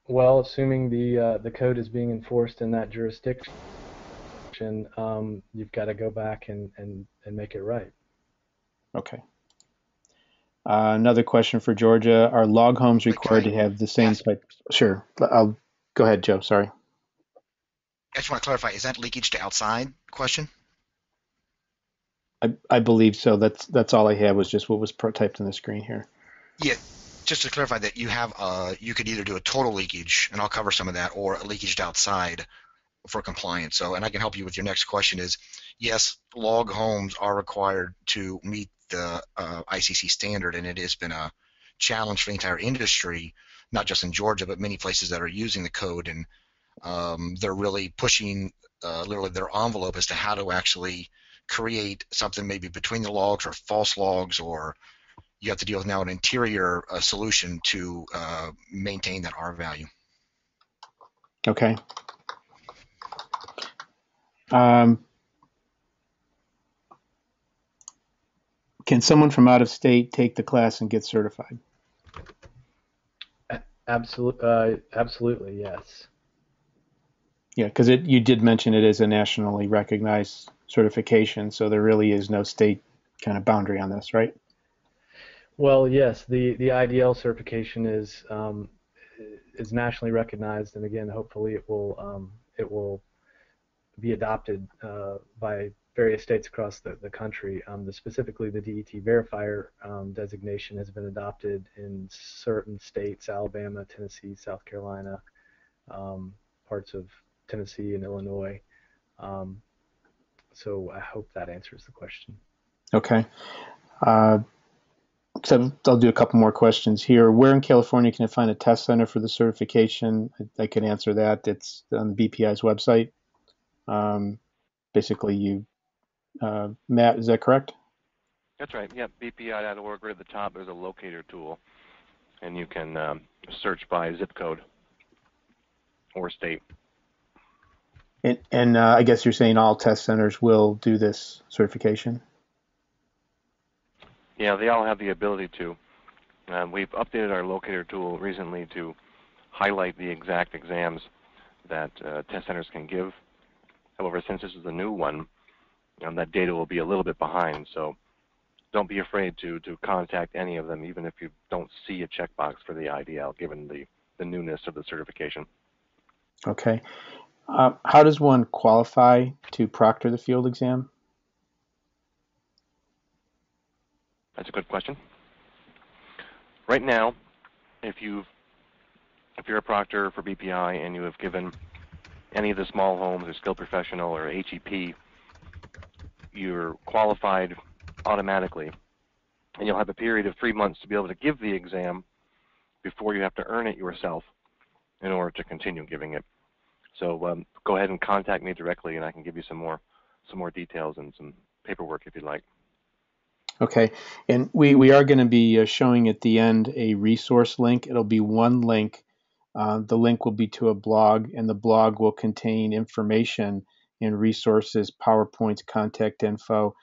Well, assuming the code is being enforced in that jurisdiction, you've got to go back and make it right. Okay. Another question for Georgia: are log homes required to have the same type? Sure. I'll go ahead, Joe. Sorry. I just want to clarify: is that leakage to outside question? I believe so. That's all I had was just what was typed on the screen here. Yeah. Just to clarify that you have you could either do a total leakage, and I'll cover some of that, or a leakage to outside for compliance. So, and I can help you with your next question is, yes, log homes are required to meet the ICC standard, and it has been a challenge for the entire industry, not just in Georgia, but many places that are using the code, and they're really pushing literally their envelope as to how to actually create something maybe between the logs or false logs, or you have to deal with now an interior solution to maintain that R value. Okay. Can someone from out of state take the class and get certified? Absolutely, yes. Yeah, because you did mention it is a nationally recognized certification, so there really is no state kind of boundary on this, right? Well, yes, the IDL certification is nationally recognized, and again, hopefully it will be adopted by various states across the country. Specifically, the DET verifier designation has been adopted in certain states: Alabama, Tennessee, South Carolina, parts of Tennessee and Illinois. So I hope that answers the question. Okay. So I'll do a couple more questions here. Where in California can I find a test center for the certification? I can answer that. It's on the BPI's website. Basically, Matt, is that correct? That's right. Yeah, BPI.org. Right at the top, there's a locator tool, and you can search by zip code or state. And I guess you're saying all test centers will do this certification? Yeah, they all have the ability to. We've updated our locator tool recently to highlight the exact exams that test centers can give. However, since this is a new one, that data will be a little bit behind. So don't be afraid to contact any of them, even if you don't see a checkbox for the IDL, given the newness of the certification. Okay. How does one qualify to proctor the field exam? That's a good question. Right now, if you're a proctor for BPI and you have given any of the small homes or skilled professional or HEP, you're qualified automatically, and you'll have a period of 3 months to be able to give the exam before you have to earn it yourself in order to continue giving it. So go ahead and contact me directly, and I can give you some more details and some paperwork if you'd like. Okay, and we are going to be showing at the end a resource link. It'll be one link. The link will be to a blog, and the blog will contain information and resources, PowerPoints, contact info.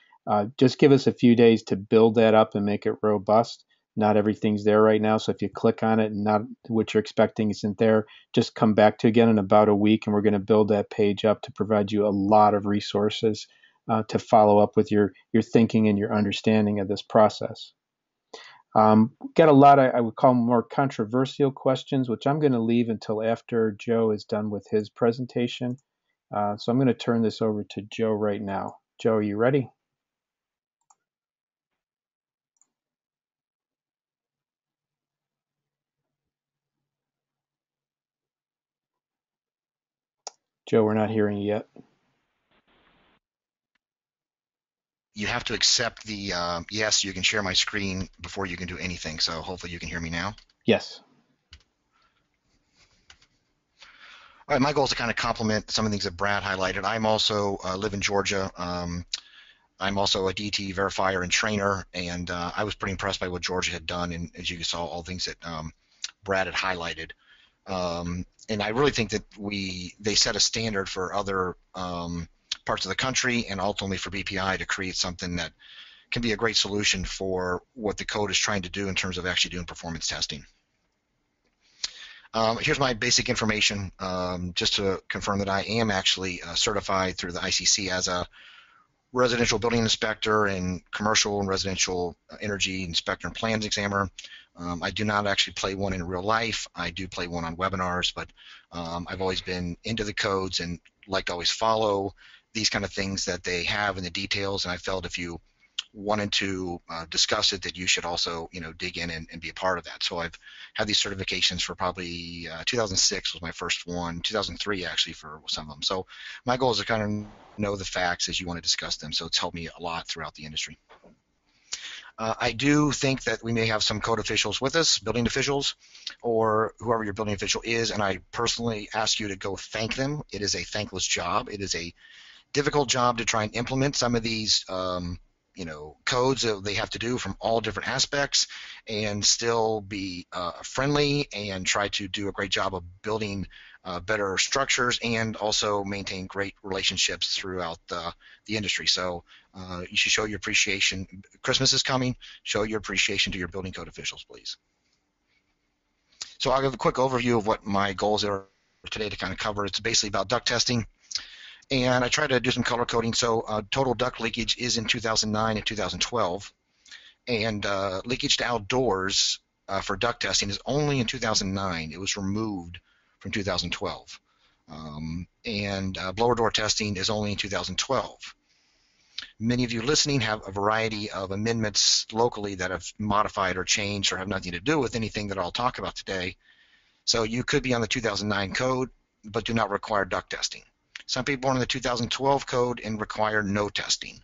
Just give us a few days to build that up and make it robust. Not everything's there right now, so if you click on it and not what you're expecting isn't there, just come back to again in about a week, and we're going to build that page up to provide you a lot of resources to follow up with your thinking and your understanding of this process. Got a lot of, I would call more controversial questions, which I'm going to leave until after Joe is done with his presentation. So I'm going to turn this over to Joe right now. Joe, are you ready? Joe, we're not hearing you yet. You have to accept the yes, you can share my screen before you can do anything. So hopefully you can hear me now. Yes. All right, my goal is to kind of complement some of the things that Brad highlighted. I'm also live in Georgia. I'm also a DT verifier and trainer, and I was pretty impressed by what Georgia had done, and as you saw, all things that Brad had highlighted. And I really think that they set a standard for other parts of the country and ultimately for BPI to create something that can be a great solution for what the code is trying to do in terms of actually doing performance testing. Here's my basic information, just to confirm that I am actually certified through the IECC as a residential building inspector and commercial and residential energy inspector and plans examiner. I do not actually play one in real life. I do play one on webinars, but I've always been into the codes and like to always follow these kind of things that they have in the details, and I felt if you wanted to discuss it, that you should also, dig in and be a part of that. So I've had these certifications for probably 2006 was my first one, 2003 actually for some of them. So my goal is to kind of know the facts as you want to discuss them. So it's helped me a lot throughout the industry. I do think that we may have some code officials with us, building officials, or whoever your building official is, and I personally ask you to go thank them. It is a thankless job. It is a difficult job to try and implement some of these codes that they have to do from all different aspects and still be friendly and try to do a great job of building better structures and also maintain great relationships throughout the industry. So you should show your appreciation. Christmas is coming. Show your appreciation to your building code officials, please. So I'll give a quick overview of what my goals are today to kind of cover. It's basically about duct testing. And I try to do some color coding. So total duct leakage is in 2009 and 2012. And leakage to outdoors for duct testing is only in 2009. It was removed from 2012. and blower door testing is only in 2012. Many of you listening have a variety of amendments locally that have modified or changed or have nothing to do with anything that I'll talk about today. So you could be on the 2009 code, but do not require duct testing. Some people are on the 2012 code and require no testing.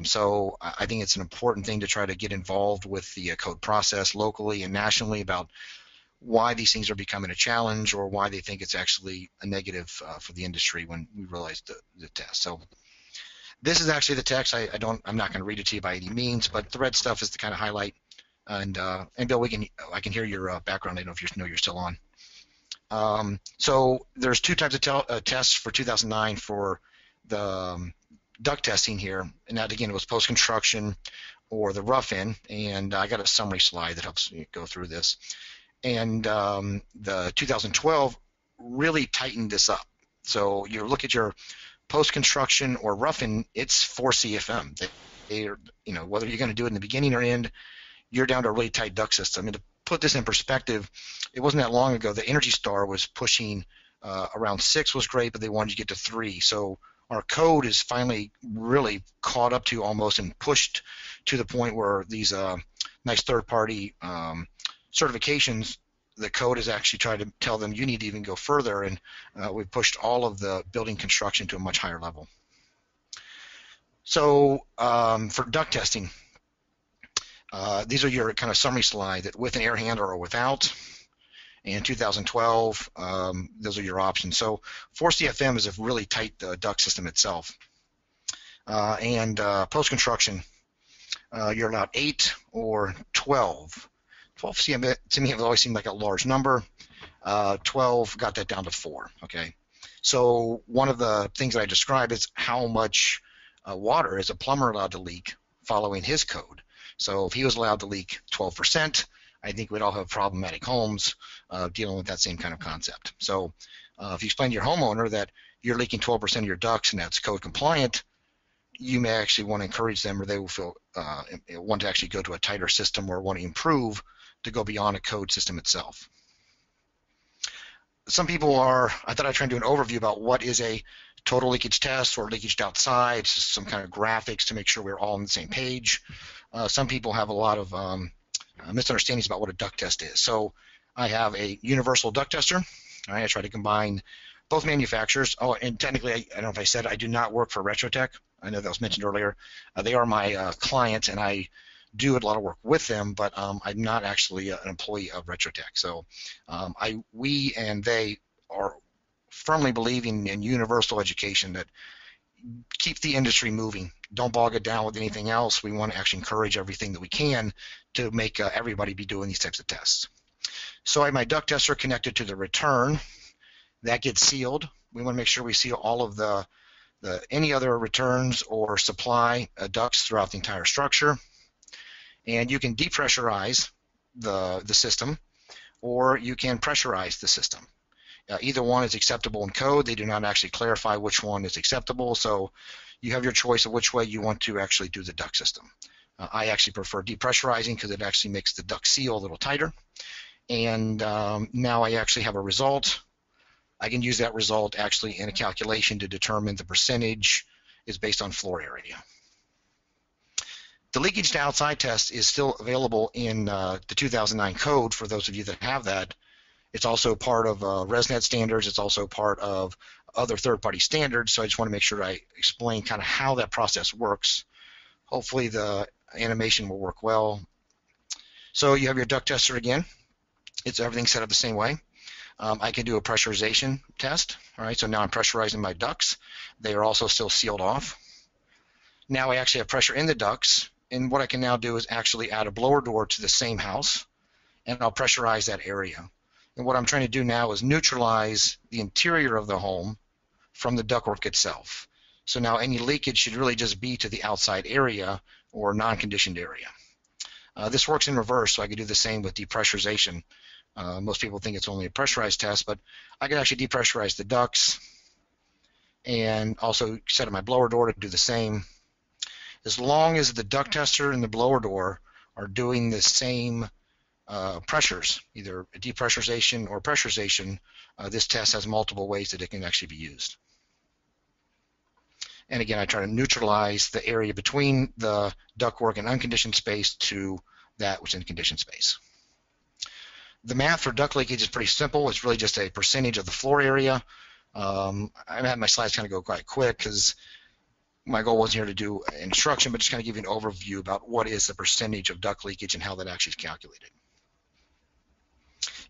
So I think it's an important thing to try to get involved with the code process locally and nationally about why these things are becoming a challenge or why they think it's actually a negative for the industry when we realize the test. So this is actually the text. I'm not going to read it to you by any means, but the red stuff is the kind of highlight. And Bill, I can hear your background. I don't know if you're still on. So there's two types of tests for 2009 for the duct testing here, and that again was post-construction or the rough-in, and I got a summary slide that helps me go through this. And the 2012 really tightened this up. So you look at your post-construction or rough-in, it's 4 CFM. They are, whether you're going to do it in the beginning or end, you're down to a really tight duct system. And to put this in perspective, it wasn't that long ago the Energy Star was pushing around 6 was great, but they wanted to get to 3. So our code is finally really caught up to almost and pushed to the point where these nice third-party certifications, the code has actually tried to tell them you need to even go further, and we've pushed all of the building construction to a much higher level. So for duct testing, these are your kind of summary slide that with an air handler or without. In 2012, those are your options. So 4 CFM is a really tight duct system itself. And post-construction, you're allowed 8 or 12. 12 CFM to me it always seemed like a large number. 12 got that down to 4. Okay. So one of the things that I described is how much water is a plumber allowed to leak following his code. So if he was allowed to leak 12%, I think we'd all have problematic homes dealing with that same kind of concept. So if you explain to your homeowner that you're leaking 12% of your ducts and that's code compliant, you may actually want to encourage them, or they will feel want to actually go to a tighter system or want to improve to go beyond a code system itself. Some people I thought I'd try and do an overview about what is a total leakage test or leakage outside, just some kind of graphics to make sure we're all on the same page. Some people have a lot of misunderstandings about what a duct test is. So I have a universal duct tester. I try to combine both manufacturers. Oh, and technically, I don't know if I said, I do not work for Retrotech. I know that was mentioned earlier. They are my client, and I do a lot of work with them, but I'm not actually an employee of Retrotech. So we and they are firmly believing in universal education that keep the industry moving. Don't bog it down with anything else. We want to actually encourage everything that we can to make everybody be doing these types of tests. So I have my duct tester connected to the return. That gets sealed. We want to make sure we seal all of the any other returns or supply ducts throughout the entire structure. And you can depressurize the system, or you can pressurize the system. Either one is acceptable in code. They do not actually clarify which one is acceptable, so you have your choice of which way you want to actually do the duct system. I actually prefer depressurizing because it actually makes the duct seal a little tighter. And now I actually have a result. I can use that result actually in a calculation to determine the percentage is based on floor area. The leakage to outside test is still available in the 2009 code for those of you that have that. It's also part of ResNet standards. It's also part of other third-party standards, so I just want to make sure I explain kind of how that process works. Hopefully the animation will work well. So you have your duct tester again. It's everything set up the same way. I can do a pressurization test. All right, so now I'm pressurizing my ducts. They are also still sealed off. Now I actually have pressure in the ducts, and what I can now do is actually add a blower door to the same house, and I'll pressurize that area. And what I'm trying to do now is neutralize the interior of the home from the ductwork itself. So now any leakage should really just be to the outside area or non-conditioned area. This works in reverse, so I could do the same with depressurization. Most people think it's only a pressurized test, but I could actually depressurize the ducts and also set up my blower door to do the same. As long as the duct tester and the blower door are doing the same pressures, either depressurization or pressurization, this test has multiple ways that it can actually be used. And again, I try to neutralize the area between the ductwork and unconditioned space to that which is in conditioned space. The math for duct leakage is pretty simple. It's really just a percentage of the floor area. I had my slides kind of go quite quick because my goal wasn't here to do instruction, but just kind of give you an overview about what is the percentage of duct leakage and how that actually is calculated.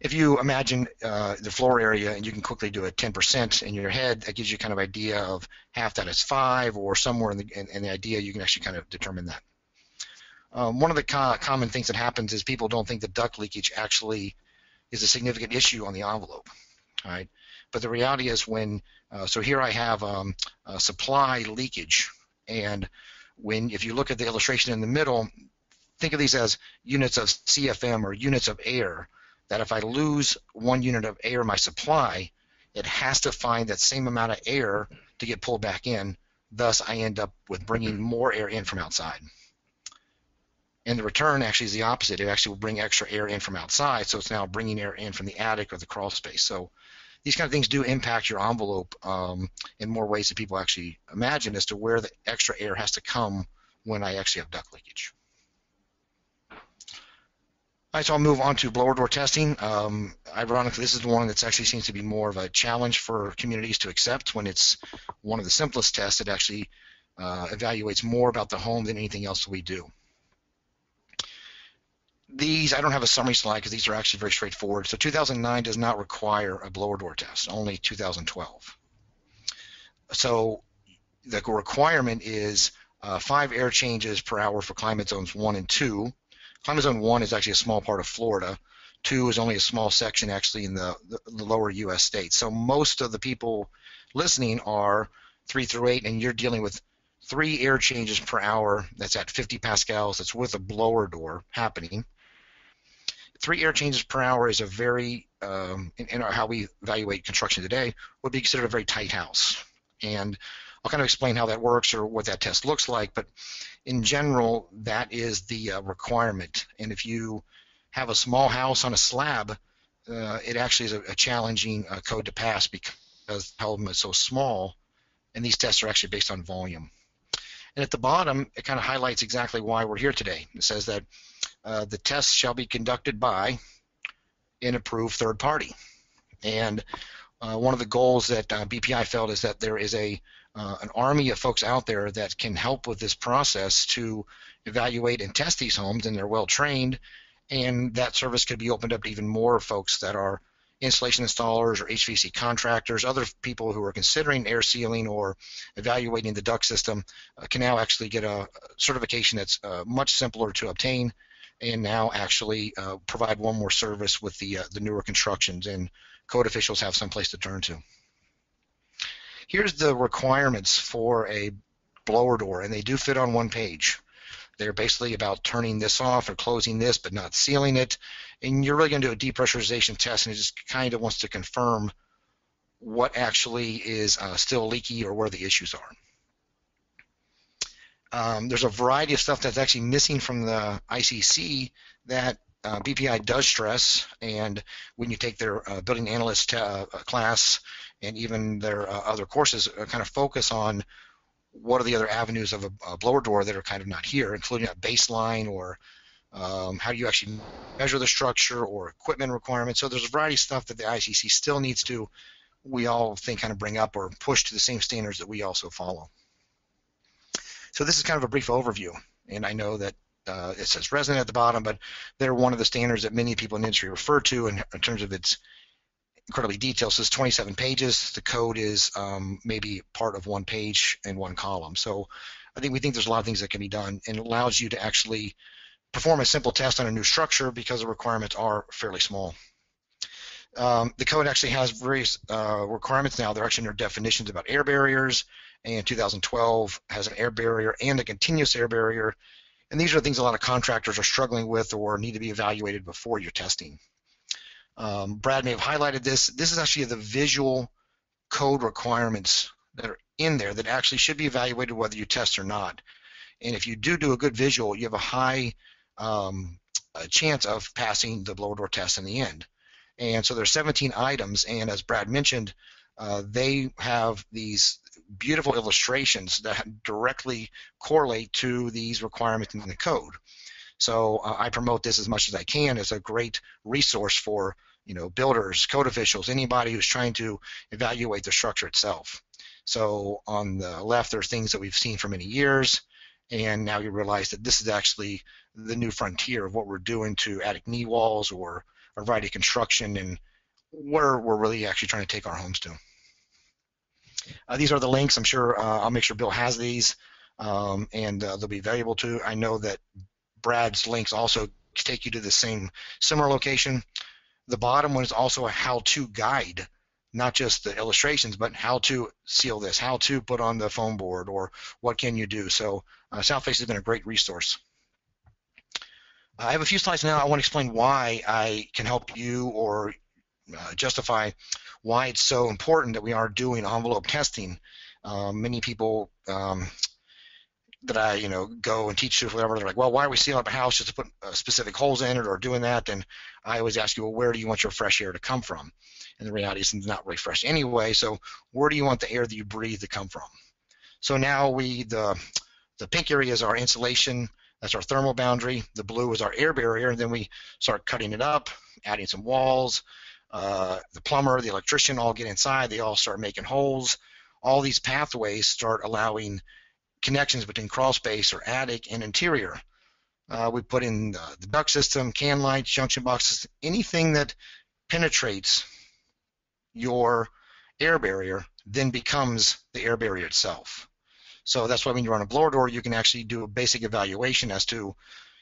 If you imagine the floor area and you can quickly do a 10% in your head, that gives you kind of idea of half that is 5 or somewhere in the idea you can actually kind of determine that. One of the common things that happens is people don't think that duct leakage actually is a significant issue on the envelope. All right? But the reality is when, so here I have supply leakage, and if you look at the illustration in the middle, think of these as units of CFM or units of air, that if I lose 1 unit of air in my supply, it has to find that same amount of air to get pulled back in. Thus, I end up with bringing more air in from outside. And the return actually is the opposite. It actually will bring extra air in from outside, so it's now bringing air in from the attic or the crawl space. So these kind of things do impact your envelope in more ways than people actually imagine as to where the extra air has to come when I actually have duct leakage. All right, so I'll move on to blower door testing. Ironically, this is the one that actually seems to be more of a challenge for communities to accept when it's one of the simplest tests that actually evaluates more about the home than anything else that we do. These, I don't have a summary slide because these are actually very straightforward. So 2009 does not require a blower door test, only 2012. So the requirement is 5 air changes per hour for climate zones 1 and 2. Climate zone 1 is actually a small part of Florida. 2 is only a small section actually in the lower U.S. states. So most of the people listening are 3 through 8, and you're dealing with 3 air changes per hour. That's at 50 pascals. That's with a blower door happening. 3 air changes per hour is a very, in how we evaluate construction today, would be considered a very tight house. And I'll kind of explain how that works or what that test looks like, but in general, that is the requirement. And if you have a small house on a slab, it actually is a challenging code to pass because the home is so small, and these tests are actually based on volume. And at the bottom, it kind of highlights exactly why we're here today. It says that the test shall be conducted by an approved third party. And one of the goals that BPI felt is that there is an army of folks out there that can help with this process to evaluate and test these homes, and they're well trained, and that service could be opened up to even more folks that are installation installers or HVAC contractors. Other people who are considering air sealing or evaluating the duct system can now actually get a certification that's much simpler to obtain, and now actually provide one more service with the newer constructions, and code officials have some place to turn to. Here's the requirements for a blower door, and they do fit on one page. They're basically about turning this off or closing this but not sealing it, and you're really going to do a depressurization test, and it just kind of wants to confirm what actually is still leaky or where the issues are. There's a variety of stuff that's actually missing from the IECC that BPI does stress, and when you take their building analyst class and even their other courses, kind of focus on what are the other avenues of a blower door that are kind of not here, including a baseline or how do you actually measure the structure or equipment requirements. So there's a variety of stuff that the IECC still needs to, we all think, kind of bring up or push to the same standards that we also follow. So this is kind of a brief overview, and I know that it says resident at the bottom, but they're one of the standards that many people in the industry refer to in terms of its incredibly detailed. So it's 27 pages. The code is maybe part of one page and one column. So we think there's a lot of things that can be done, and it allows you to actually perform a simple test on a new structure because the requirements are fairly small. The code actually has various requirements now. They're actually under definitions about air barriers, and 2012 has an air barrier and a continuous air barrier. And these are things a lot of contractors are struggling with or need to be evaluated before you're testing. Brad may have highlighted this. This is actually the visual code requirements that are in there that actually should be evaluated whether you test or not. And if you do a good visual, you have a high chance of passing the blower door test in the end. And so there's 17 items, and as Brad mentioned, they have these beautiful illustrations that directly correlate to these requirements in the code. So I promote this as much as I can as a great resource for builders, code officials, anybody who's trying to evaluate the structure itself. So on the left, there are things that we've seen for many years, and now you realize that this is actually the new frontier of what we're doing to attic knee walls or a variety of construction and where we're really actually trying to take our homes to. These are the links. I'm sure I'll make sure Bill has these, and they'll be valuable too. I know that Brad's links also take you to the similar location. The bottom one is also a how-to guide, not just the illustrations, but how to seal this, how to put on the foam board, or what can you do. So Southface has been a great resource. I have a few slides now. I want to explain why I can help you or justify why it's so important that we are doing envelope testing. Many people that I go and teach to, whatever, they're like, well, why are we sealing up a house just to put specific holes in it or doing that? And I always ask you, well, where do you want your fresh air to come from? And the reality is it's not really fresh anyway, so where do you want the air that you breathe to come from? So now the pink area is our insulation, that's our thermal boundary, the blue is our air barrier, and then we start cutting it up, adding some walls. The plumber, the electrician all get inside, they all start making holes. All these pathways start allowing connections between crawl space or attic and interior. We put in the duct system, can lights, junction boxes, anything that penetrates your air barrier then becomes the air barrier itself. So that's why when you run a blower door, you can actually do a basic evaluation as to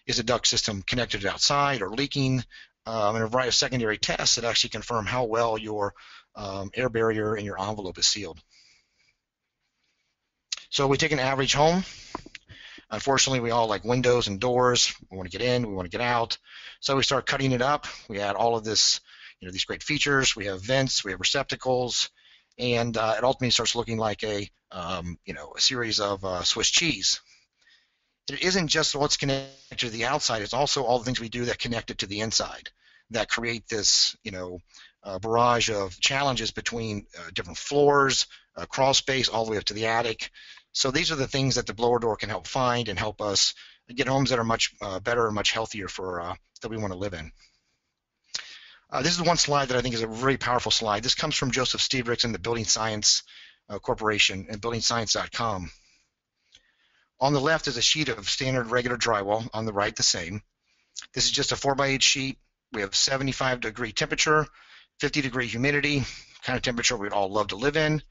is the duct system connected outside or leaking, and a variety of secondary tests that actually confirm how well your air barrier and your envelope is sealed. So we take an average home. Unfortunately, we all like windows and doors. We want to get in, we want to get out. So we start cutting it up. We add all of this, these great features. We have vents, we have receptacles, and it ultimately starts looking like a series of Swiss cheese. It isn't just what's connected to the outside, it's also all the things we do that connect it to the inside that create this, barrage of challenges between different floors, crawl space, all the way up to the attic. So these are the things that the blower door can help find and help us get homes that are much better and much healthier for that we want to live in. This is one slide that I think is a really powerful slide. This comes from Joseph Steverickson, the Building Science Corporation, and buildingscience.com. On the left is a sheet of standard regular drywall. On the right, the same. This is just a 4x8 sheet. We have 75-degree temperature, 50-degree humidity, kind of temperature we'd all love to live in.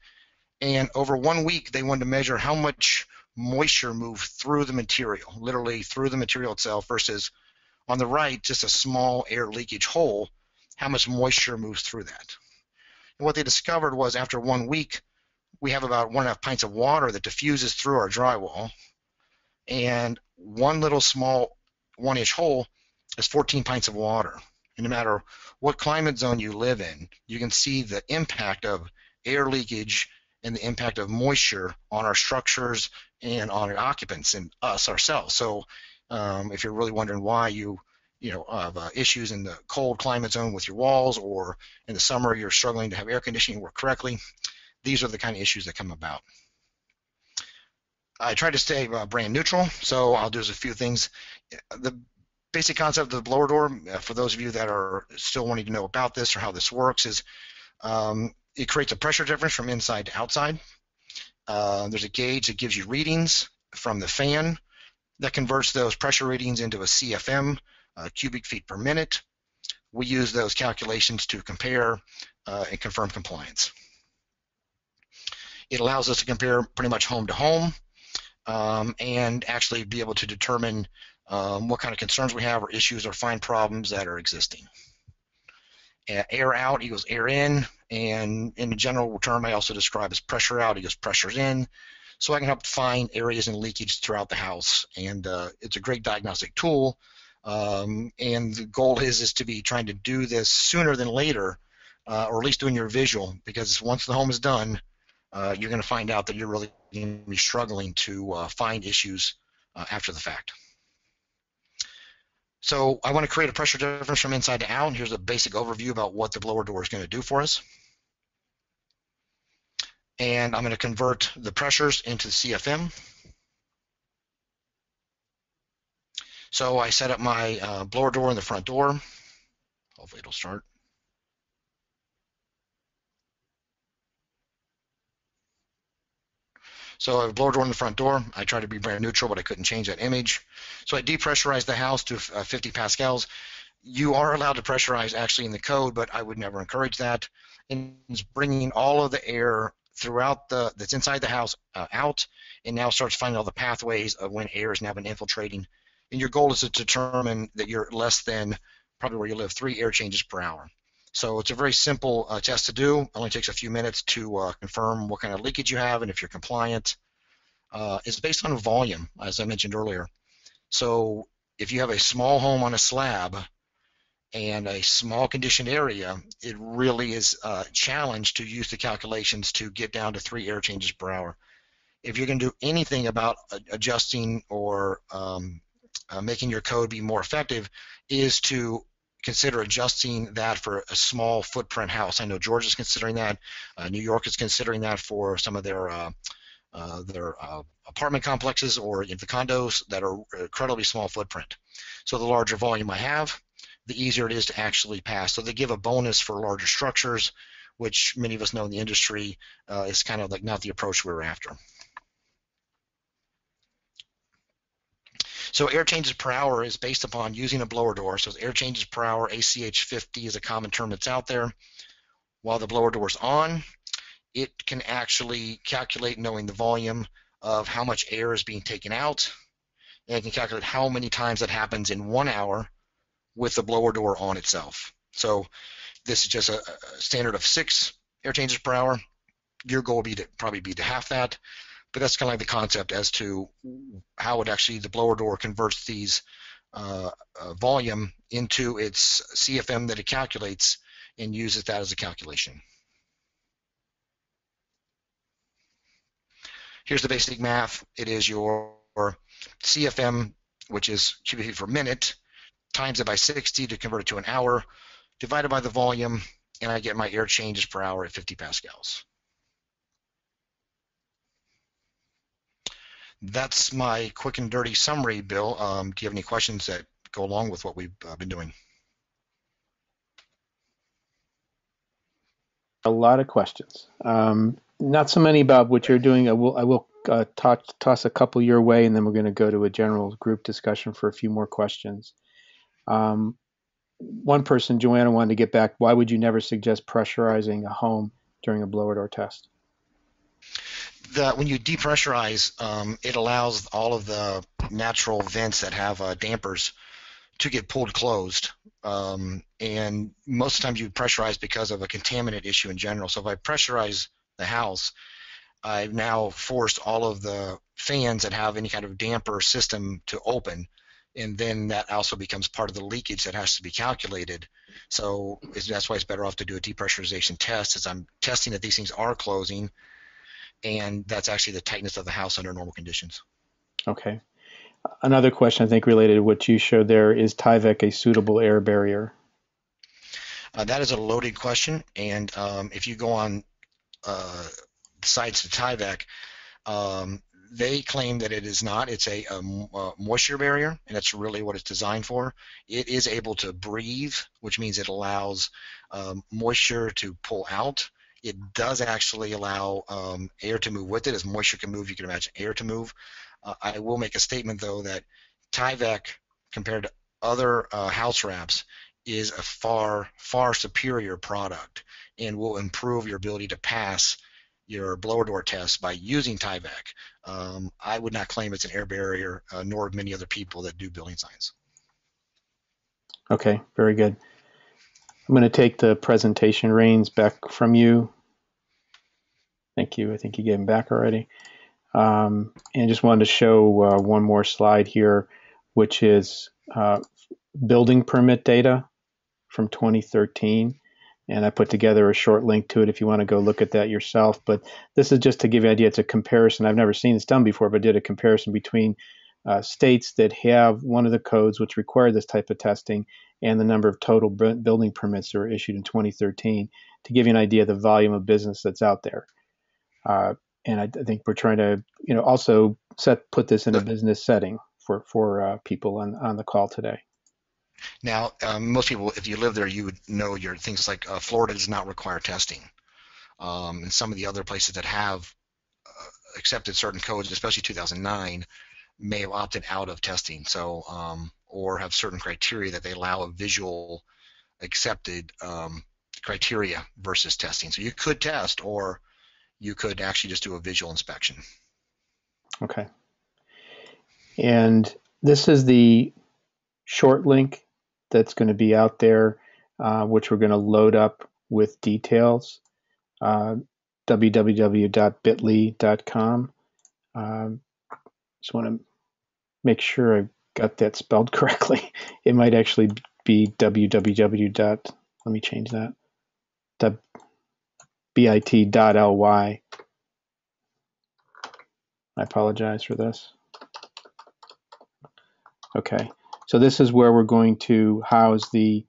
And over 1 week, they wanted to measure how much moisture moved through the material, literally through the material itself, versus on the right, just a small air leakage hole, how much moisture moves through that. And what they discovered was after 1 week, we have about 1.5 pints of water that diffuses through our drywall, and one little small 1-inch hole is 14 pints of water. And no matter what climate zone you live in, you can see the impact of air leakage and the impact of moisture on our structures and on our occupants and us ourselves. So if you're really wondering why you have issues in the cold climate zone with your walls, or in the summer you're struggling to have air conditioning work correctly, these are the kind of issues that come about. I try to stay brand neutral, so I'll do a few things. The basic concept of the blower door, for those of you that are still wanting to know about this or how this works, is it creates a pressure difference from inside to outside. There's a gauge that gives you readings from the fan that converts those pressure readings into a CFM, cubic feet per minute. We use those calculations to compare and confirm compliance. It allows us to compare pretty much home to home and actually be able to determine what kind of concerns we have or issues or find problems that are existing. Air out equals air in, and in a general term I also describe as pressure out equals pressures in, so I can help find areas in leakage throughout the house. And it's a great diagnostic tool, and the goal is to be trying to do this sooner than later, or at least doing your visual, because once the home is done, you're going to find out that you're really going to be struggling to find issues after the fact. So I want to create a pressure difference from inside to out. Here's a basic overview about what the blower door is going to do for us. And I'm going to convert the pressures into CFM. So I set up my blower door in the front door. Hopefully it'll start. So I have a blower door in the front door. I tried to be brand neutral, but I couldn't change that image. So I depressurized the house to 50 pascals. You are allowed to pressurize actually in the code, but I would never encourage that. And it's bringing all of the air throughout that's inside the house out, and now starts finding all the pathways of when air has now been infiltrating. And your goal is to determine that you're less than, probably where you live, 3 air changes per hour. So it's a very simple test to do. It only takes a few minutes to confirm what kind of leakage you have and if you're compliant. It's based on volume, as I mentioned earlier. So if you have a small home on a slab and a small conditioned area, it really is a challenge to use the calculations to get down to 3 air changes per hour. If you're going to do anything about adjusting or making your code be more effective, is to consider adjusting that for a small footprint house. I know Georgia's considering that. New York is considering that for some of their apartment complexes or in the condos that are incredibly small footprint. So the larger volume I have, the easier it is to actually pass. So they give a bonus for larger structures, which many of us know in the industry is kind of like not the approach we're after. So air changes per hour is based upon using a blower door. So air changes per hour, ACH 50 is a common term that's out there. While the blower door is on, it can actually calculate, knowing the volume of how much air is being taken out, and it can calculate how many times that happens in 1 hour with the blower door on itself. So this is just a standard of 6 air changes per hour. Your goal would be to probably be to half that, but that's kind of like the concept as to how it actually, the blower door converts these volume into its CFM that it calculates and uses that as a calculation. Here's the basic math. It is your CFM, which is cubic feet per minute, times it by 60 to convert it to an hour, divided by the volume, and I get my air changes per hour at 50 pascals. That's my quick and dirty summary, Bill. Do you have any questions that go along with what we've been doing? A lot of questions. Not so many about what you're doing. I will toss a couple your way, and then we're going to go to a general group discussion for a few more questions. One person, Joanna, wanted to get back. Why would you never suggest pressurizing a home during a blower door test? When you depressurize, it allows all of the natural vents that have dampers to get pulled closed. And most of the times you pressurize because of a contaminant issue in general. So if I pressurize the house, I've now forced all of the fans that have any kind of damper system to open, and then that also becomes part of the leakage that has to be calculated. So that's why it's better off to do a depressurization test, as I'm testing that these things are closing, and that's actually the tightness of the house under normal conditions. Okay. Another question I think related to what you showed there, is Tyvek a suitable air barrier? That is a loaded question, and if you go on sites of Tyvek, they claim that it is not. It's a moisture barrier, and that's really what it's designed for. It is able to breathe, which means it allows moisture to pull out. It does actually allow air to move with it. As moisture can move, you can imagine air to move. I will make a statement, though, that Tyvek, compared to other house wraps, is a far, far superior product and will improve your ability to pass your blower door test by using Tyvek. I would not claim it's an air barrier, nor many other people that do building science. Okay, very good. I'm going to take the presentation reins back from you. Thank you. I think you gave them back already. And just wanted to show one more slide here, which is building permit data from 2013. And I put together a short link to it if you want to go look at that yourself. But this is just to give you an idea. It's a comparison. I've never seen this done before, but did a comparison between states that have one of the codes which require this type of testing and the number of total building permits that were issued in 2013 to give you an idea of the volume of business that's out there. And I think we're trying to, also put this in a business setting for people on the call today. Now, most people, if you live there, you would know your things like Florida does not require testing. And some of the other places that have accepted certain codes, especially 2009, may have opted out of testing. So, or have certain criteria that they allow a visual accepted criteria versus testing. So you could test, or you could actually just do a visual inspection. Okay. And this is the short link that's going to be out there, which we're going to load up with details, www.bitly.com. Just want to make sure I got that spelled correctly. It might actually be www. Let me change that. bit.ly. I apologize for this. Okay, so this is where we're going to house the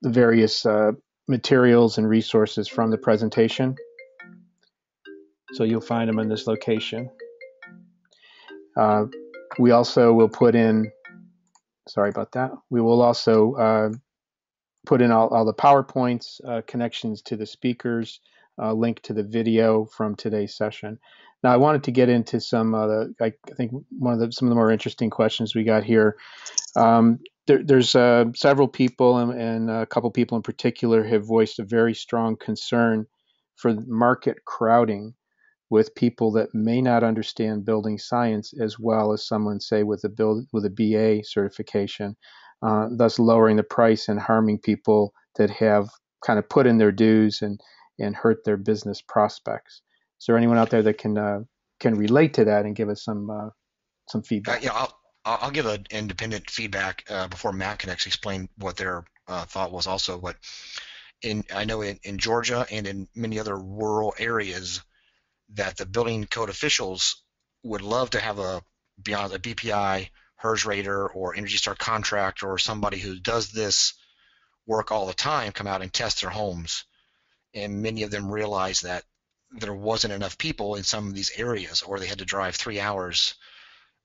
various materials and resources from the presentation. So you'll find them in this location. We also will put in, sorry about that, we will also put in all the PowerPoints, connections to the speakers, link to the video from today's session. Now, I wanted to get into some I think some of the more interesting questions we got here. There's several people, and a couple people in particular have voiced a very strong concern for market crowding with people that may not understand building science as well as someone, say, with a BA certification, thus lowering the price and harming people that have kind of put in their dues and hurt their business prospects. Is there anyone out there that can relate to that and give us some feedback? Yeah, I'll give an independent feedback before Matt can actually explain what their thought was also. But I know in Georgia and in many other rural areas that the building code officials would love to have beyond a BPI, HERS rater, or Energy Star contractor, or somebody who does this work all the time come out and test their homes. And many of them realized that there wasn't enough people in some of these areas, or they had to drive 3 hours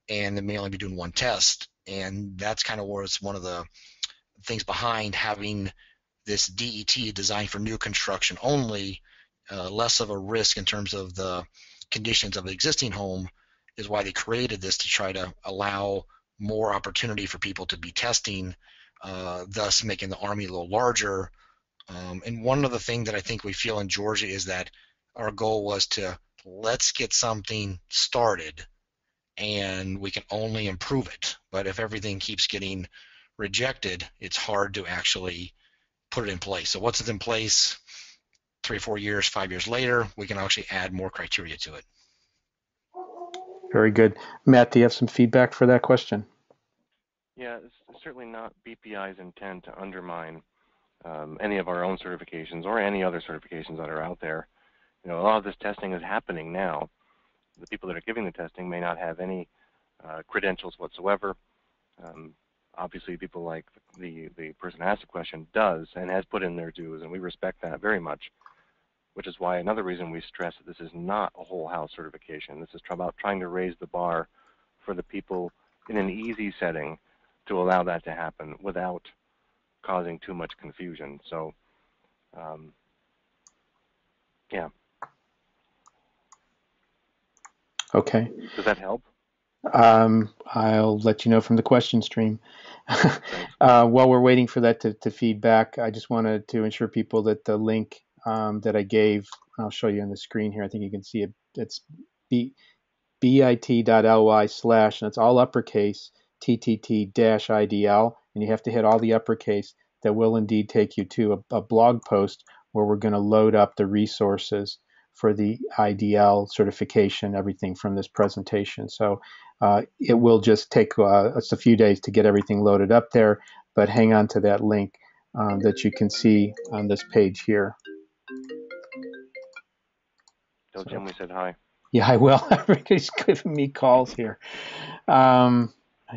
and they may only be doing one test. And that's kind of where it's one of the things behind having this DET designed for new construction only, less of a risk in terms of the conditions of the existing home, is why they created this, to try to allow more opportunity for people to be testing, thus making the Army a little larger. And one of the things that I think we feel in Georgia is that our goal was to let's get something started and we can only improve it. But if everything keeps getting rejected, it's hard to actually put it in place. So once it's in place, 3 or 4 years, 5 years later, we can actually add more criteria to it. Very good. Matt, do you have some feedback for that question? Yeah, it's certainly not BPI's intent to undermine any of our own certifications or any other certifications that are out there. A lot of this testing is happening now. The people that are giving the testing may not have any credentials whatsoever. Obviously, people like the person who asked the question does and has put in their dues, and we respect that very much, which is why another reason we stress that this is not a whole house certification. This is about trying to raise the bar for the people in an easy setting to allow that to happen without causing too much confusion. So, yeah. Okay. Does that help? I'll let you know from the question stream. While we're waiting for that to feedback, I just wanted to ensure people that the link that I gave, I'll show you on the screen here. I think you can see it. It's bit.ly/ and it's all uppercase TTT-IDL, and you have to hit all the uppercase. That will indeed take you to a blog post where we're going to load up the resources for the IDL certification, everything from this presentation. So it will just take us a few days to get everything loaded up there, but hang on to that link that you can see on this page here. Tell Jim we said hi. Yeah, I will. Everybody's giving me calls here. I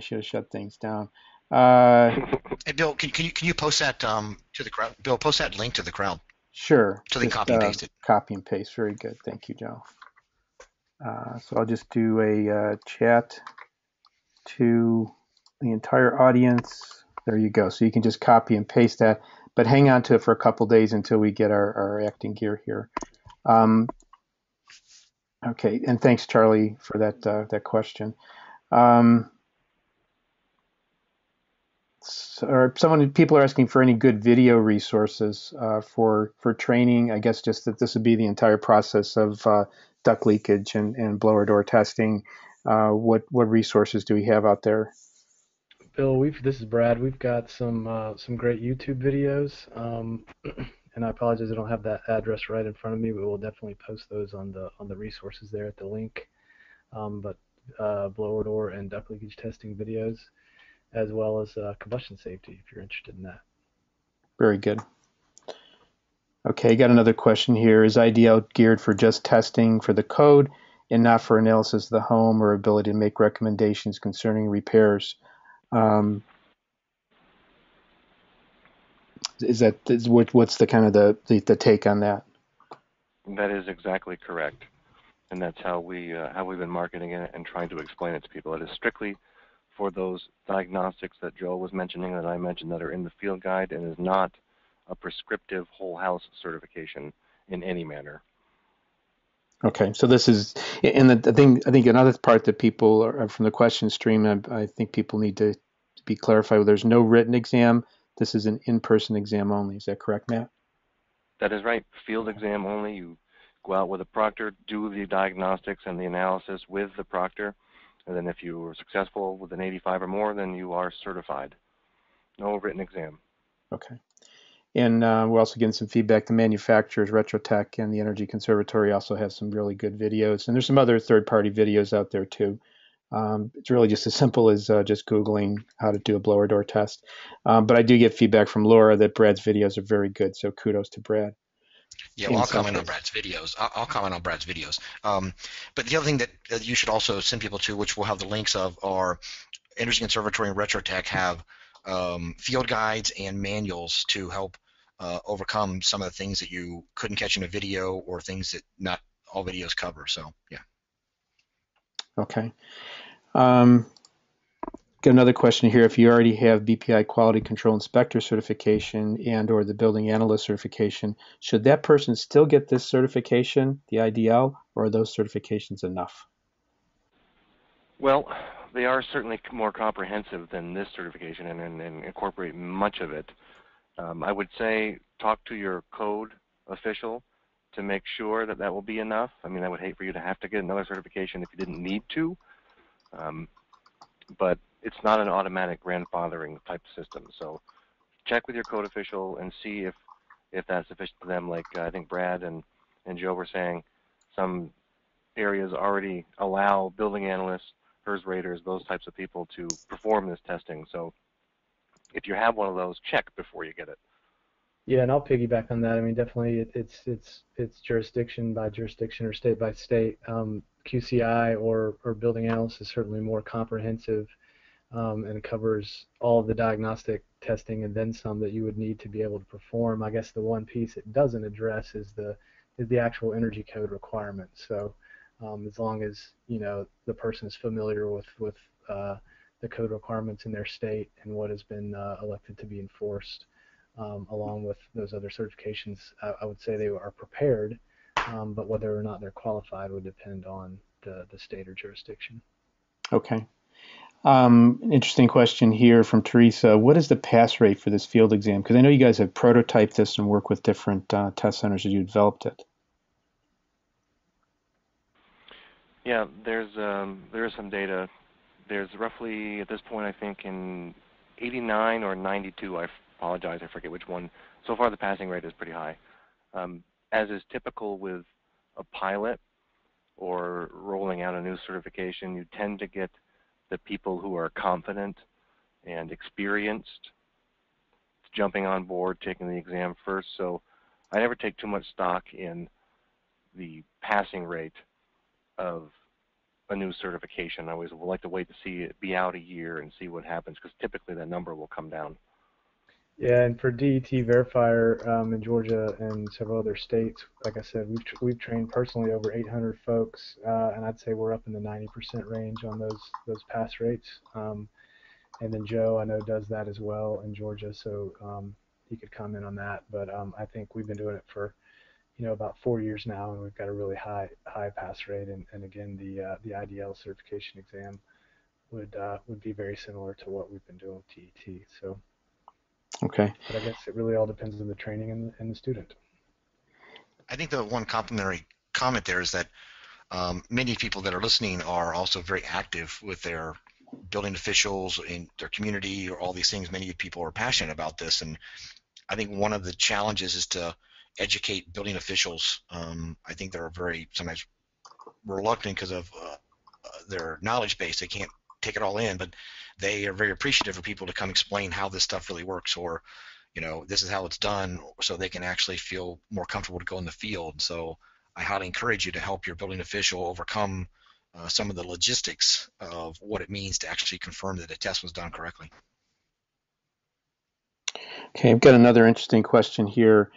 should have shut things down. Hey, Bill, can you post that to the crowd? Bill, post that link to the crowd Sure. so they can Just copy and paste it. copy and paste. Very good. Thank you, Joe. So I'll just do a chat to the entire audience. There you go. So you can just copy and paste that, but hang on to it for a couple days until we get our acting gear here. Okay, and thanks, Charlie, for that question. People are asking for any good video resources for training. I guess just that this would be the entire process of duct leakage and blower door testing. What resources do we have out there? Bill, this is Brad. We've got some great YouTube videos, and I apologize I don't have that address right in front of me, but we'll definitely post those on the resources there at the link. But blower door and duct leakage testing videos, as well as combustion safety, if you're interested in that. Very good. Okay, got another question here. Is IDL geared for just testing for the code and not for analysis of the home or ability to make recommendations concerning repairs? What's the kind of the take on that? That is exactly correct, and that's how we've been marketing it and trying to explain it to people. It is strictly for those diagnostics that Joe was mentioning, that I mentioned, that are in the field guide, and is not a prescriptive whole house certification in any manner. Okay, so this is, and I think another part that people are from the question stream, I think people need to be clarified. There's no written exam. This is an in-person exam only. Is that correct, Matt? That is right. Field exam only. You go out with a proctor, do the diagnostics and the analysis with the proctor, and then if you were successful with an 85 or more, then you are certified. No written exam. Okay. And we're also getting some feedback. The manufacturers, Retrotech and the Energy Conservatory, also have some really good videos. And there's some other third-party videos out there too. It's really just as simple as just Googling how to do a blower door test. But I do get feedback from Laura that Brad's videos are very good. So kudos to Brad. Yeah, well, I'll comment on Brad's videos. I'll comment on Brad's videos. But the other thing that you should also send people to, which we'll have the links of, are Energy Conservatory and Retrotech have field guides and manuals to help overcome some of the things that you couldn't catch in a video or things that not all videos cover. So, yeah. Okay. Got another question here. If you already have BPI Quality Control Inspector certification and or the Building Analyst certification, should that person still get this certification, the IDL, or are those certifications enough? Well, they are certainly more comprehensive than this certification and incorporate much of it. I would say talk to your code official to make sure that that will be enough. I mean, I would hate for you to have to get another certification if you didn't need to. But it's not an automatic grandfathering type system. So check with your code official and see if that's sufficient for them. Like I think Brad and Joe were saying, some areas already allow building analysts, HERS raters, those types of people to perform this testing. So if you have one of those, check before you get it. Yeah, and I'll piggyback on that. I mean, definitely it's jurisdiction by jurisdiction or state by state. QCI or building analyst is certainly more comprehensive and covers all of the diagnostic testing and then some that you would need to be able to perform. I guess the one piece it doesn't address is the actual energy code requirements. So as long as the person is familiar with the code requirements in their state and what has been elected to be enforced, along with those other certifications, I would say they are prepared, but whether or not they're qualified would depend on the state or jurisdiction. Okay. Interesting question here from Teresa. What is the pass rate for this field exam? Because I know you guys have prototyped this and work with different test centers as you developed it. Yeah, there is some data. There's roughly, at this point, I think in 89 or 92, I apologize, I forget which one. So far the passing rate is pretty high. As is typical with a pilot or rolling out a new certification, you tend to get the people who are confident and experienced jumping on board, taking the exam first. So I never take too much stock in the passing rate of a new certification. I always would like to wait to see it be out a year and see what happens, because typically that number will come down. Yeah, and for DET verifier in Georgia and several other states, like I said, we've trained personally over 800 folks, and I'd say we're up in the 90% range on those pass rates. And then Joe, I know, does that as well in Georgia, so he could comment on that. But I think we've been doing it for about 4 years now, and we've got a really high pass rate. And again, the IDL certification exam would be very similar to what we've been doing with TET. So. Okay. But I guess it really all depends on the training and the student. I think the one complimentary comment there is that many people that are listening are also very active with their building officials in their community, or all these things. Many people are passionate about this, and I think one of the challenges is to educate building officials. I think they're very sometimes reluctant because of their knowledge base. They can't take it all in, but they are very appreciative for people to come explain how this stuff really works, or this is how it's done, so they can actually feel more comfortable to go in the field. So I highly encourage you to help your building official overcome some of the logistics of what it means to actually confirm that a test was done correctly. Okay, I've got another interesting question here.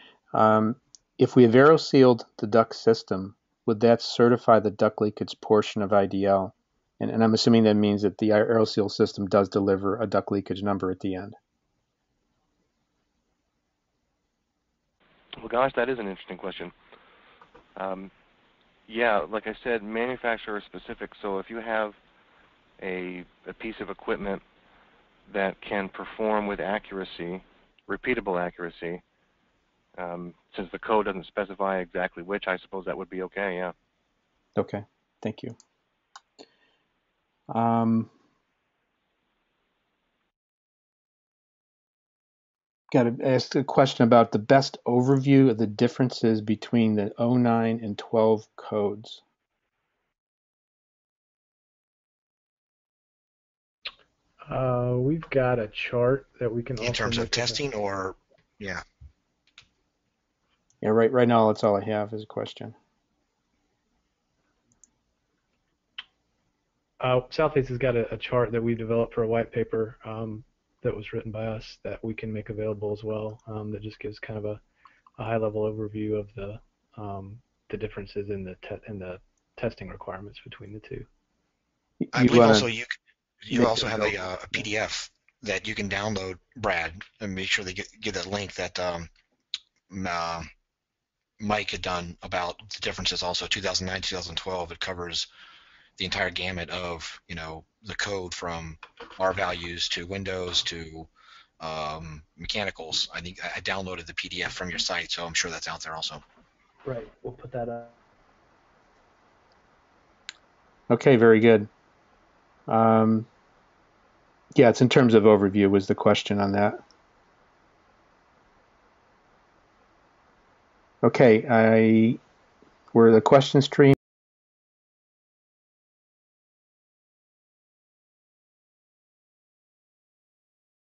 If we have aero-sealed the duct system, would that certify the duct leakage portion of IDL? And I'm assuming that means that the aero-seal system does deliver a duct leakage number at the end. Well, gosh, that is an interesting question. Yeah, like I said, manufacturer specific. So if you have a piece of equipment that can perform with accuracy, repeatable accuracy, since the code doesn't specify exactly which, I suppose that would be okay, yeah. Okay, thank you. Got to ask a question about the best overview of the differences between the 09 and 12 codes. We've got a chart that we can also in terms of testing, or yeah, right now that's all I have is a question. Southface has got a chart that we developed for a white paper that was written by us that we can make available as well, that just gives kind of a high-level overview of the differences in the testing requirements between the two. I believe also you also have a PDF that you can download, Brad, and make sure they give that link that Mike had done about the differences. Also, 2009, 2012, it covers the entire gamut of the code from R values to Windows to mechanicals. I think I downloaded the PDF from your site, so I'm sure that's out there also. Right, we'll put that up. Okay, very good. Yeah, it's in terms of overview was the question on that. Okay, we're the question stream.